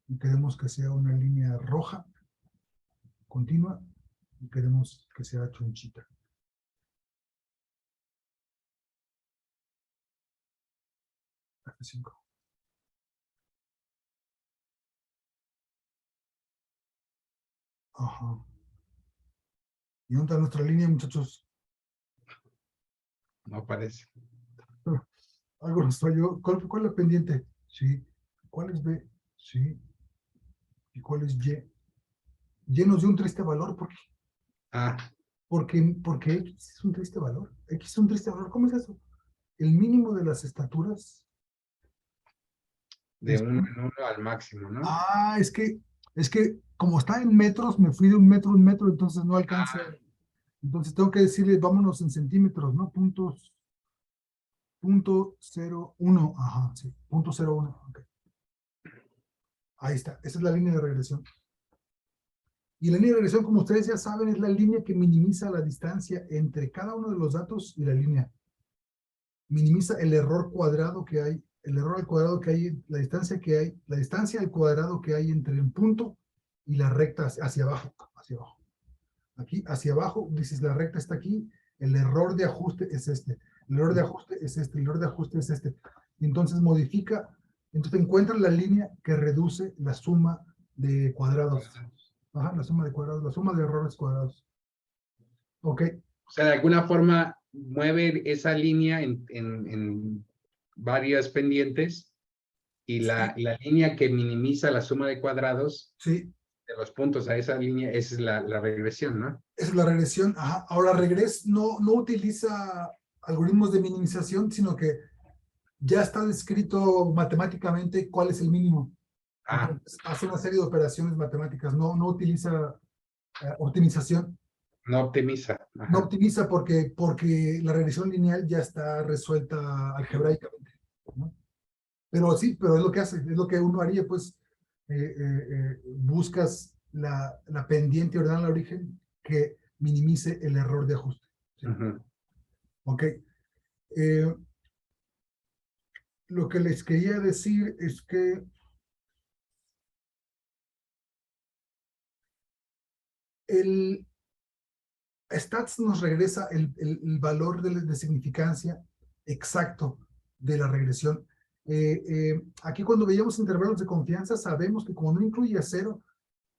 y queremos que sea una línea roja continua y queremos que sea chonchita. F5. Ajá. ¿Y dónde está nuestra línea, muchachos? No aparece. Algo nos falló. ¿Cuál es la pendiente? Sí. ¿Cuál es B? Sí. ¿Y cuál es Y? Y nos dio un triste valor. ¿Por qué? Porque X es un triste valor. X es un triste valor. ¿Cómo es eso? El mínimo de las estaturas. De 1 en 1 al máximo, ¿no? Es que como está en metros, me fui de 1 metro a 1 metro, entonces no alcanza. Entonces tengo que decirle, vámonos en centímetros, ¿no? .01, ajá, sí, .01, ok. Ahí está, esa es la línea de regresión. Y la línea de regresión, como ustedes ya saben, es la línea que minimiza la distancia entre cada uno de los datos y la línea. Minimiza el error cuadrado que hay, el error al cuadrado que hay, la distancia al cuadrado que hay entre un punto y la recta hacia abajo, Aquí, hacia abajo, dices la recta está aquí, el error de ajuste es este, el error de ajuste es este, el error de ajuste es este. Y entonces modifica, entonces encuentra la línea que reduce la suma de cuadrados. Ajá, la suma de cuadrados, la suma de errores cuadrados. Ok, O sea, de alguna forma mueve esa línea en varias pendientes y la línea que minimiza la suma de cuadrados sí, de los puntos a esa línea, esa es la regresión, ¿no? esa es la regresión. Ajá. Ahora regres no utiliza algoritmos de minimización, sino que ya está descrito matemáticamente cuál es el mínimo. Ah, Entonces, hace una serie de operaciones matemáticas, no utiliza optimización. no optimiza. Ajá. No optimiza porque la regresión lineal ya está resuelta algebraicamente, ¿no? Pero sí, pero es lo que hace, es lo que uno haría, pues buscas la pendiente ordenada al origen que minimice el error de ajuste. ¿Sí? Ujú. Ok. Lo que les quería decir es que el stats nos regresa el valor de significancia exacto de la regresión. Aquí cuando veíamos intervalos de confianza sabemos que como no incluye a 0,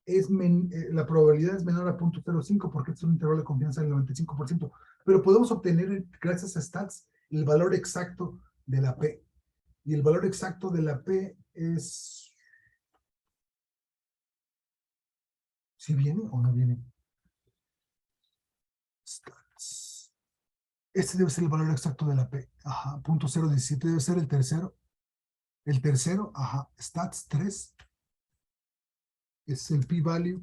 la probabilidad es menor a 0.05 porque es un intervalo de confianza del 95%, pero podemos obtener gracias a stats el valor exacto de la P. Y el valor exacto de la P es... ¿Sí viene o no viene? Stats. Este debe ser el valor exacto de la P. Ajá, 0.017 debe ser el tercero. El tercero, ajá, stats 3 es el p-value,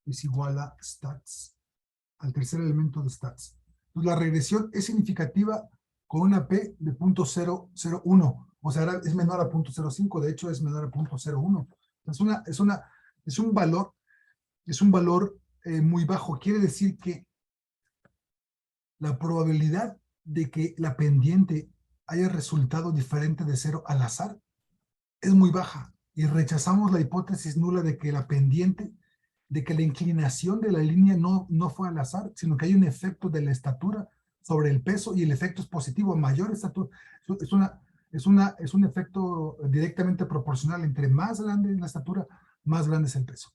es igual a stats, al tercer elemento de stats. Pues la regresión es significativa con una P de 0.001, o sea, es menor a 0.05, de hecho es menor a 0.01. Es un valor muy bajo. Quiere decir que la probabilidad de que la pendiente haya resultado diferente de 0 al azar es muy baja y rechazamos la hipótesis nula de que la pendiente, de que la inclinación de la línea no fue al azar, sino que hay un efecto de la estatura sobre el peso y el efecto es positivo. Mayor estatura es un efecto directamente proporcional. Entre más grande la estatura, más grande es el peso.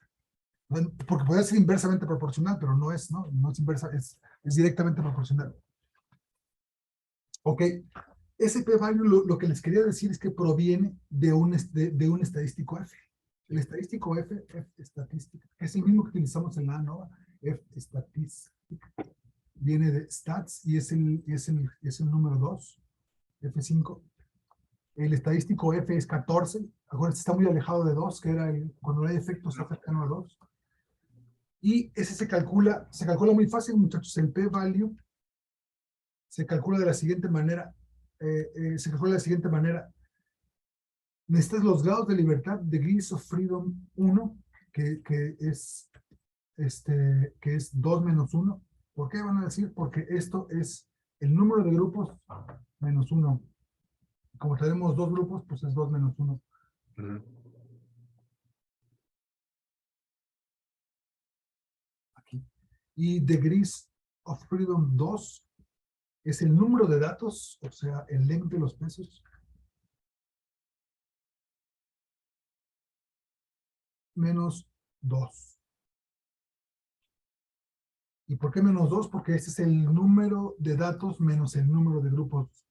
Bueno, porque puede ser inversamente proporcional, pero no es inversa, es directamente proporcional. Ok, ese p-value lo que les quería decir es que proviene de un estadístico F. El estadístico F estadística, que es el mismo que utilizamos en la ANOVA, F estadística, viene de stats y es el número 2, F5. El estadístico F es 14, acuérdense, está muy alejado de 2, que era cuando no hay efectos está cercano a 2. Y ese se calcula muy fácil, muchachos. El p-value se calcula de la siguiente manera. Necesitas los grados de libertad, degrees of freedom 1, que es 2 menos 1. ¿Por qué van a decir? Porque esto es el número de grupos menos 1. Como tenemos 2 grupos, pues es 2 menos 1. Aquí. Y degrees of freedom 2 es el número de datos, o sea, el length de los pesos, menos 2. ¿Y por qué menos 2? Porque este es el número de datos menos el número de grupos.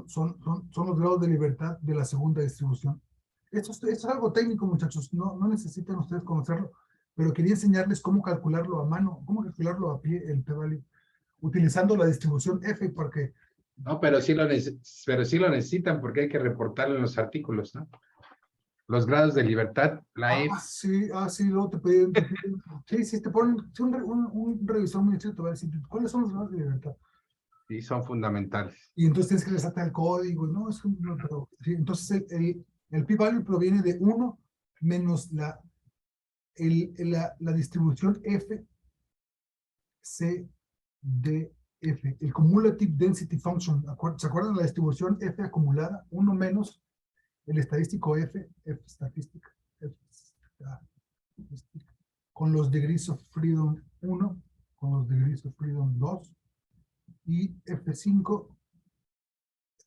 Son los grados de libertad de la segunda distribución. Esto es algo técnico, muchachos. No necesitan ustedes conocerlo, pero quería enseñarles cómo calcularlo a mano, cómo calcularlo a pie, el p-value, utilizando la distribución F, porque... No, pero sí lo necesitan porque hay que reportarlo en los artículos, ¿no? Los grados de libertad, la F. Sí, luego te piden, sí, te ponen, un revisor muy estricto te va a decir, ¿cuáles son los grados de libertad? Sí, son fundamentales. Y entonces tienes que regresarte al código, ¿no? Pero, sí, entonces el p-value proviene de 1 menos la distribución F, C, D, F, el cumulative density function. ¿Se acuerdan la distribución F acumulada? 1 menos el estadístico F estadística, con los degrees of freedom 1, con los degrees of freedom 2, y F5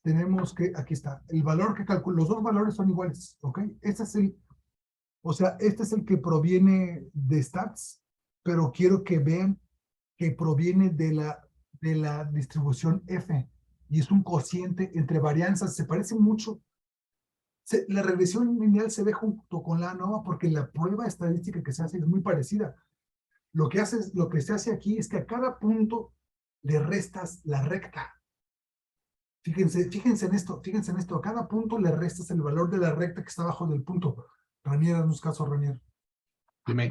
tenemos que, aquí está, el valor que calculo, los dos valores son iguales, ¿ok? Este es el, o sea, este es el que proviene de stats, pero quiero que vean que proviene de la distribución F, y es un cociente entre varianzas, se parece mucho. La regresión lineal se ve junto con la ANOVA porque la prueba estadística que se hace es muy parecida. Lo que se hace aquí es que a cada punto le restas la recta. Fíjense en esto, a cada punto le restas el valor de la recta que está abajo del punto. Ranier, haznos caso, Ranier. Dime.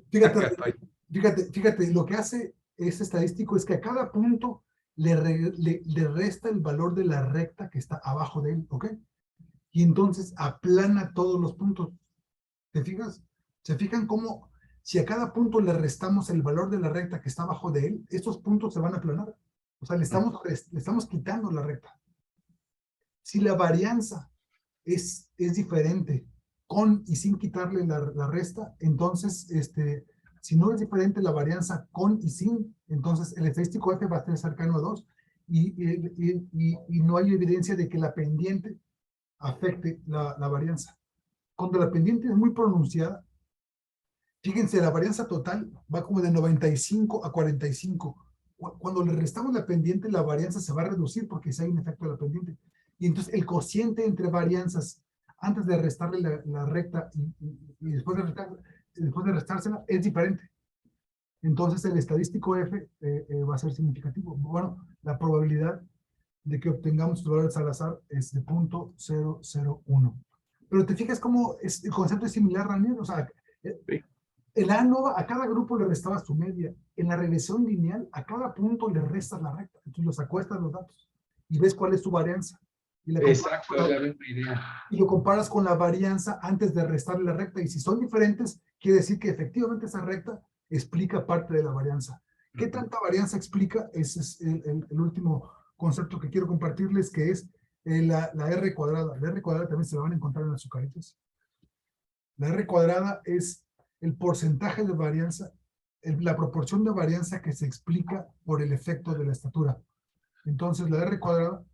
Fíjate, lo que hace este estadístico es que a cada punto le resta el valor de la recta que está abajo de él, ¿ok? Y entonces aplana todos los puntos. ¿Te fijas? ¿Se fijan cómo si a cada punto le restamos el valor de la recta que está abajo de él, estos puntos se van a aplanar? O sea, le estamos quitando la recta. Si la varianza es diferente con y sin quitarle la resta, entonces, si no es diferente la varianza con y sin, entonces el estadístico F va a estar cercano a 2 y no hay evidencia de que la pendiente afecte la varianza. Cuando la pendiente es muy pronunciada, fíjense, la varianza total va como de 95 a 45. Cuando le restamos la pendiente, la varianza se va a reducir porque si hay un efecto de la pendiente. Y entonces el cociente entre varianzas, antes de restarle la recta y después de restársela, es diferente. Entonces el estadístico F va a ser significativo. Bueno, la probabilidad de que obtengamos valores al azar es de 0.001. Pero te fijas cómo el concepto es similar, Ranier. O sea, en la ANOVA a cada grupo le restabas su media. En la regresión lineal a cada punto le restas la recta. Entonces los acuestas los datos y ves cuál es su varianza. Exacto, es la misma idea. Y lo comparas con la varianza antes de restarle la recta. Y si son diferentes, quiere decir que efectivamente esa recta explica parte de la varianza. ¿Qué tanta varianza explica? Ese es el último concepto que quiero compartirles, que es la R cuadrada. La R cuadrada también se la van a encontrar en las azucaritas. La R cuadrada es el porcentaje de varianza, la proporción de varianza que se explica por el efecto de la estatura. Entonces la R cuadrada,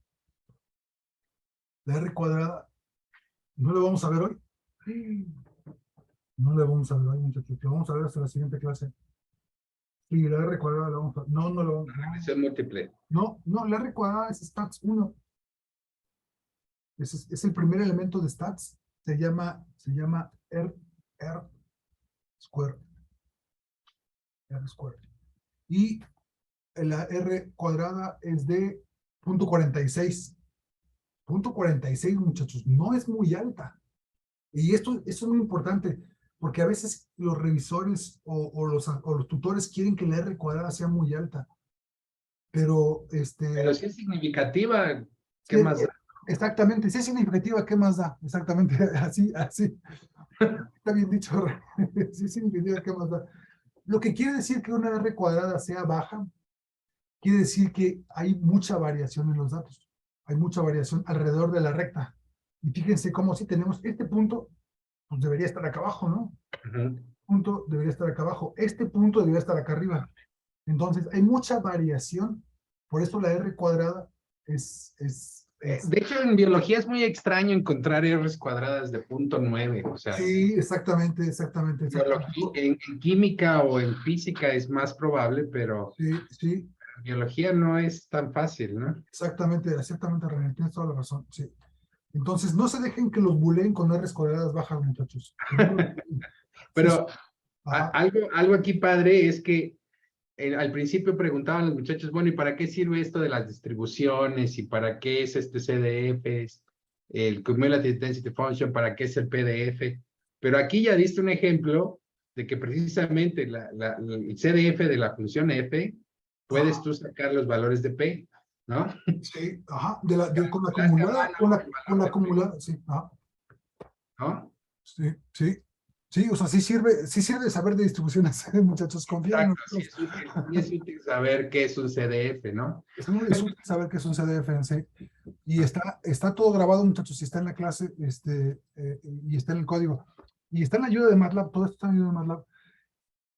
¿no la vamos a ver hoy? No la vamos a ver hoy, muchachos. La vamos a ver hasta la siguiente clase. Sí, la R cuadrada la vamos a ver. No la vamos a ver. Regresión múltiple. No, la R cuadrada es stats 1. Es el primer elemento de stats. Se llama R square. R square. Y la R cuadrada es de 0.46. 0.46, muchachos, no es muy alta. Y esto es muy importante, porque a veces los revisores o los tutores quieren que la R cuadrada sea muy alta. Pero Pero si es significativa, ¿qué sí, más da? Exactamente, si es significativa, ¿qué más da? Exactamente, así. Está bien dicho. Si es significativa, ¿qué más da? Lo que quiere decir que una R cuadrada sea baja, quiere decir que hay mucha variación en los datos. Hay mucha variación alrededor de la recta. Y fíjense cómo si tenemos este punto, pues debería estar acá abajo, ¿no? Punto debería estar acá abajo. Este punto debería estar acá arriba. Entonces, hay mucha variación. Por eso la R cuadrada es De hecho, en biología es muy extraño encontrar R's cuadradas de 0.9. O sea, sí, exactamente. En química o en física es más probable, pero Sí. en biología no es tan fácil, ¿no? Exactamente, René, tienes toda la razón, sí. Entonces, no se dejen que los buleen con R's cuadradas bajas, muchachos. Pero Ajá. algo aquí padre es que al principio preguntaban los muchachos, bueno, ¿y para qué sirve esto de las distribuciones? ¿Y para qué es este CDF? El Cumulative Density Function, ¿para qué es el PDF? Pero aquí ya diste un ejemplo de que precisamente el CDF de la función F, puedes tú sacar los valores de P, ¿no? Sí, ajá, con la acumulada, sí, ajá. ¿No? Sí, o sea, sí sirve saber de distribuciones, muchachos, confíen en nosotros. Sí, es útil saber qué es un CDF, ¿no? Es útil saber qué es un CDF en sí. Y está todo grabado, muchachos, y está en la clase, y está en el código. Y está en la ayuda de MATLAB, todo esto está en la ayuda de MATLAB.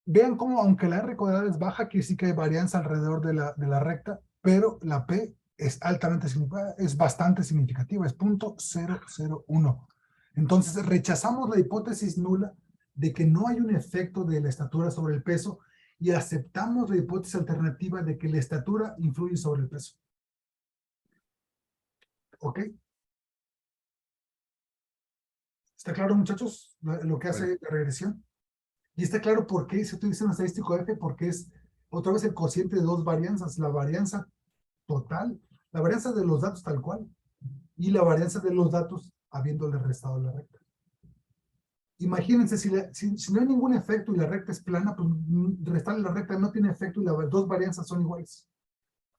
Vean cómo, aunque la R cuadrada es baja, que sí que hay varianza alrededor de la recta, pero la P es altamente significativa, es bastante significativa, es 0.001. Entonces rechazamos la hipótesis nula de que no hay un efecto de la estatura sobre el peso y aceptamos la hipótesis alternativa de que la estatura influye sobre el peso. ¿Ok? ¿Está claro, muchachos, lo que hace la regresión? Y está claro por qué se utiliza un estadístico F, porque es otra vez el cociente de dos varianzas, la varianza total, la varianza de los datos tal cual, y la varianza de los datos habiéndole restado la recta. Imagínense, si no hay ningún efecto y la recta es plana, pues restarle la recta no tiene efecto y las dos varianzas son iguales.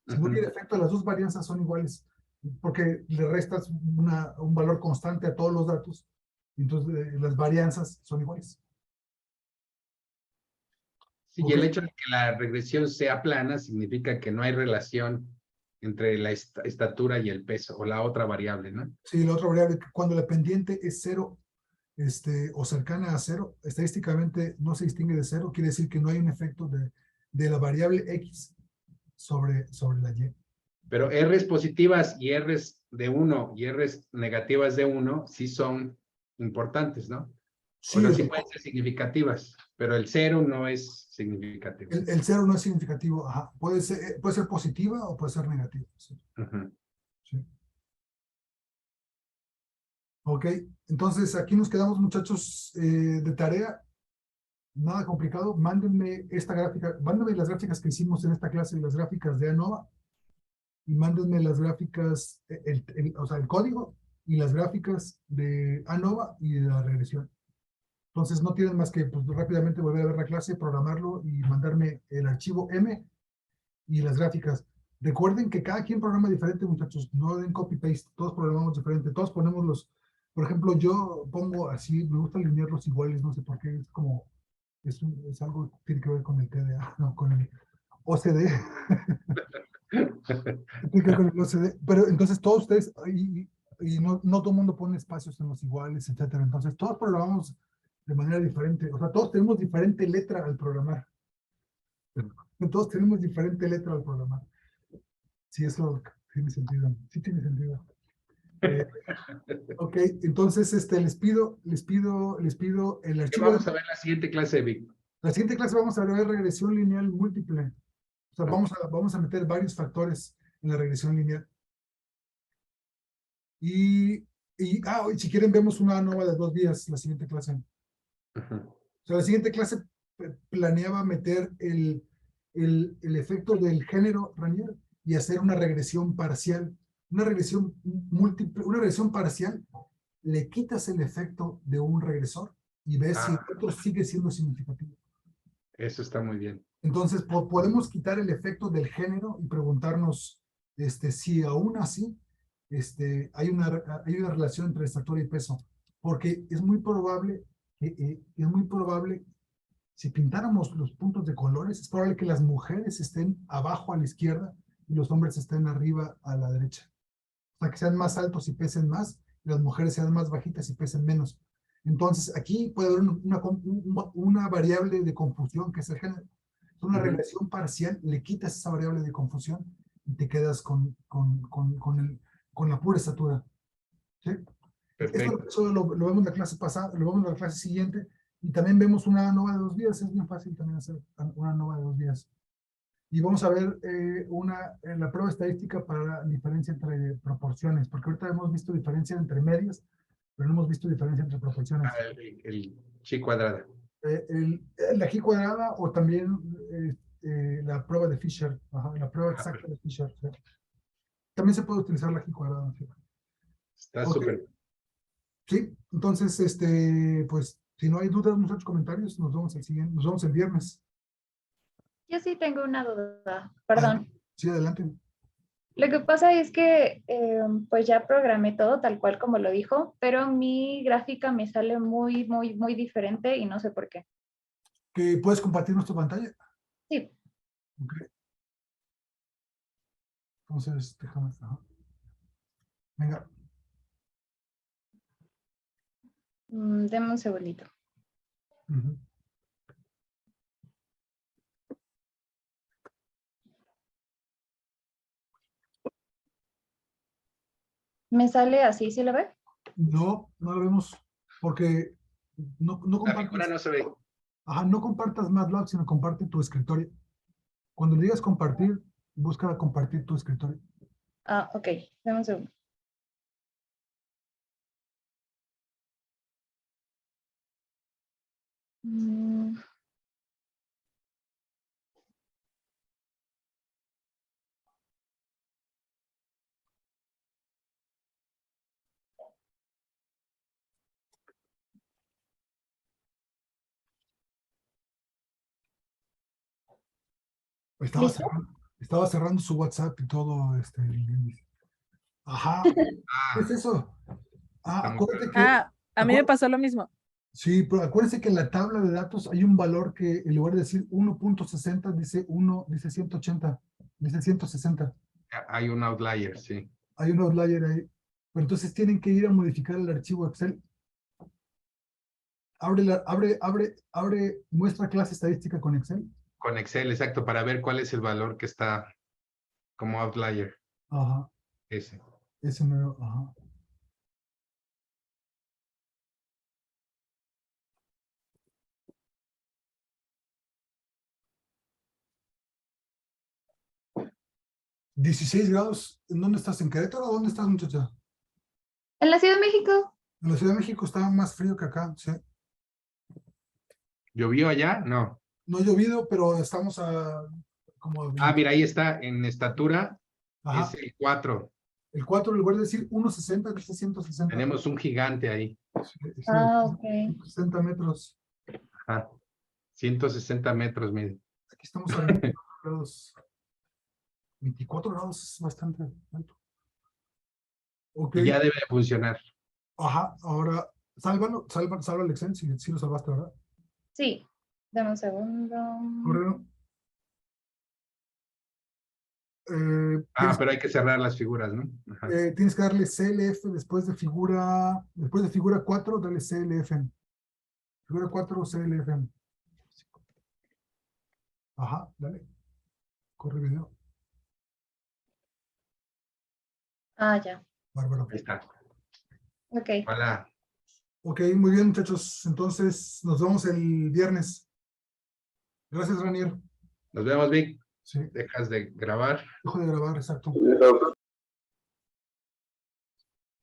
Si no tiene efecto, las dos varianzas son iguales, porque le restas un valor constante a todos los datos, entonces las varianzas son iguales. Sí, y el hecho de que la regresión sea plana significa que no hay relación entre la estatura y el peso, o la otra variable, ¿no? Sí, la otra variable, cuando la pendiente es cero, o cercana a cero, estadísticamente no se distingue de cero, quiere decir que no hay un efecto de la variable X sobre la Y. Pero R's positivas y R's de 1 y R's negativas de 1 sí son importantes, ¿no? Sí, O sea, sí pueden ser significativas, pero el 0 no es significativo. el cero no es significativo, ajá. Puede ser positiva o puede ser negativa. Sí. Sí. Ok, entonces aquí nos quedamos, muchachos, de tarea. Nada complicado, mándenme esta gráfica, mándenme las gráficas que hicimos en esta clase, las gráficas de ANOVA, y mándenme las gráficas, o sea, el código y las gráficas de ANOVA y de la regresión. Entonces no tienen más que pues, rápidamente volver a ver la clase, programarlo y mandarme el archivo M y las gráficas. Recuerden que cada quien programa diferente, muchachos, no den copy-paste, todos programamos diferente, todos ponemos por ejemplo, yo pongo así, me gusta alinearlos iguales, no sé por qué, es como, es algo que tiene que ver con el TDA, no, con el OCD. Tiene que ver con el OCD, pero entonces todos ustedes, y no todo el mundo pone espacios en los iguales, etcétera, entonces todos programamos de manera diferente, o sea, todos tenemos diferente letra al programar. Todos tenemos diferente letra al programar. Sí, eso tiene sentido. Sí tiene sentido. Ok, entonces les pido el archivo. Vamos a ver la siguiente clase, Vic. La siguiente clase vamos a ver regresión lineal múltiple. O sea, vamos a meter varios factores en la regresión lineal. Y si quieren, vemos una ANOVA de 2 días, la siguiente clase. O sea, la siguiente clase planeaba meter el efecto del género Ranier y hacer una regresión parcial. Una regresión múltiple, una regresión parcial, le quitas el efecto de un regresor y ves si el otro sigue siendo significativo. Eso está muy bien. Entonces, podemos quitar el efecto del género y preguntarnos si aún así hay una relación entre estatura y peso. Porque es muy probable si pintáramos los puntos de colores, es probable que las mujeres estén abajo a la izquierda y los hombres estén arriba a la derecha. O sea, que sean más altos y pesen más, y las mujeres sean más bajitas y pesen menos. Entonces, aquí puede haber una variable de confusión que es el género. Es una relación parcial, le quitas esa variable de confusión y te quedas con la pura estatura. ¿Sí? Perfecto. Eso lo vemos en la clase pasada, lo vemos en la clase siguiente, y también vemos una ANOVA de 2 días. Es bien fácil también hacer una ANOVA de 2 días. Y vamos a ver la prueba estadística para la diferencia entre proporciones, porque ahorita hemos visto diferencia entre medias, pero no hemos visto diferencia entre proporciones. El chi cuadrada. La G cuadrada o también la prueba de Fisher, la prueba exacta de Fisher. ¿Sí? También se puede utilizar la G cuadrada. ¿Sí? Está súper. Sí, entonces, pues, si no hay dudas, muchos comentarios, nos vemos el viernes. Yo sí tengo una duda, perdón. Sí, adelante. Lo que pasa es que pues ya programé todo tal cual como lo dijo, pero mi gráfica me sale muy, muy, muy diferente y no sé por qué. ¿Que puedes compartir nuestra pantalla? Sí. Ok. Entonces, déjame. Venga. Deme un segundito. Me sale así, ¿sí lo ve? No, no lo vemos porque no La figura compartas. no se ve. Ajá, no compartas MATLAB, sino comparte tu escritorio. Cuando le digas compartir, busca compartir tu escritorio. Ah, ok. Dame un segundo. Mm, Estaba ¿Listo? estaba cerrando su WhatsApp y todo. Ajá, ¿qué es Ah, eso? Ah, está muy acuérdate que, Ah, a mí me acuérdate- pasó lo mismo. sí, pero acuérdense que en la tabla de datos hay un valor que en lugar de decir 1.60 dice 1, dice 180, dice 160. hay un outlier, sí. Hay un outlier ahí. Pero entonces tienen que ir a modificar el archivo Excel. Abre, muestra clase estadística con Excel. Con Excel, exacto, para ver cuál es el valor que está como outlier. Ajá, Ese. ese mero, ajá. ¿16 grados? ¿En dónde estás? ¿En Querétaro o dónde estás, muchacha? En la Ciudad de México. En la Ciudad de México está más frío que acá, sí. ¿Llovió allá? No. No ha llovido, pero estamos a como Ah, mira, ahí está, en estatura ajá. es el 4. El 4, en lugar de decir 1.60, dice 160. Tenemos un gigante ahí. Sí, sí, Ah, ok. 60 metros. Ajá. 160 metros, mire. Aquí estamos a 24 grados. 24 grados es bastante alto. Ok, Y ya debe de funcionar. ajá, ahora sálvalo, salva el Excel, si lo salvaste, ¿verdad? Sí. Dame un segundo. Correo. Ah, pero hay que cerrar las figuras, ¿no? Ajá. Tienes que darle CLF después de figura 4, dale CLF. Figura 4 CLF. Ajá, dale. Corre video. Ah, ya. Bárbaro. Ahí está. Ok. Hola. Ok, muy bien, muchachos. Entonces, nos vemos el viernes. Gracias, Ranier. Nos vemos, Vic. Sí, Dejas de grabar. dejo de grabar, exacto.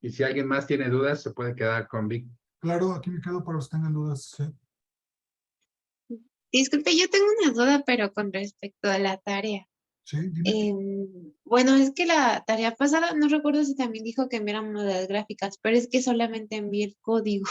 Y si alguien más tiene dudas, se puede quedar con Vic. Claro, aquí me quedo para los que tengan dudas. Sí. Disculpe, yo tengo una duda, pero con respecto a la tarea. Sí, dime. Bueno, es que la tarea pasada, no recuerdo si también dijo que enviáramos las gráficas, pero es que solamente envié el código.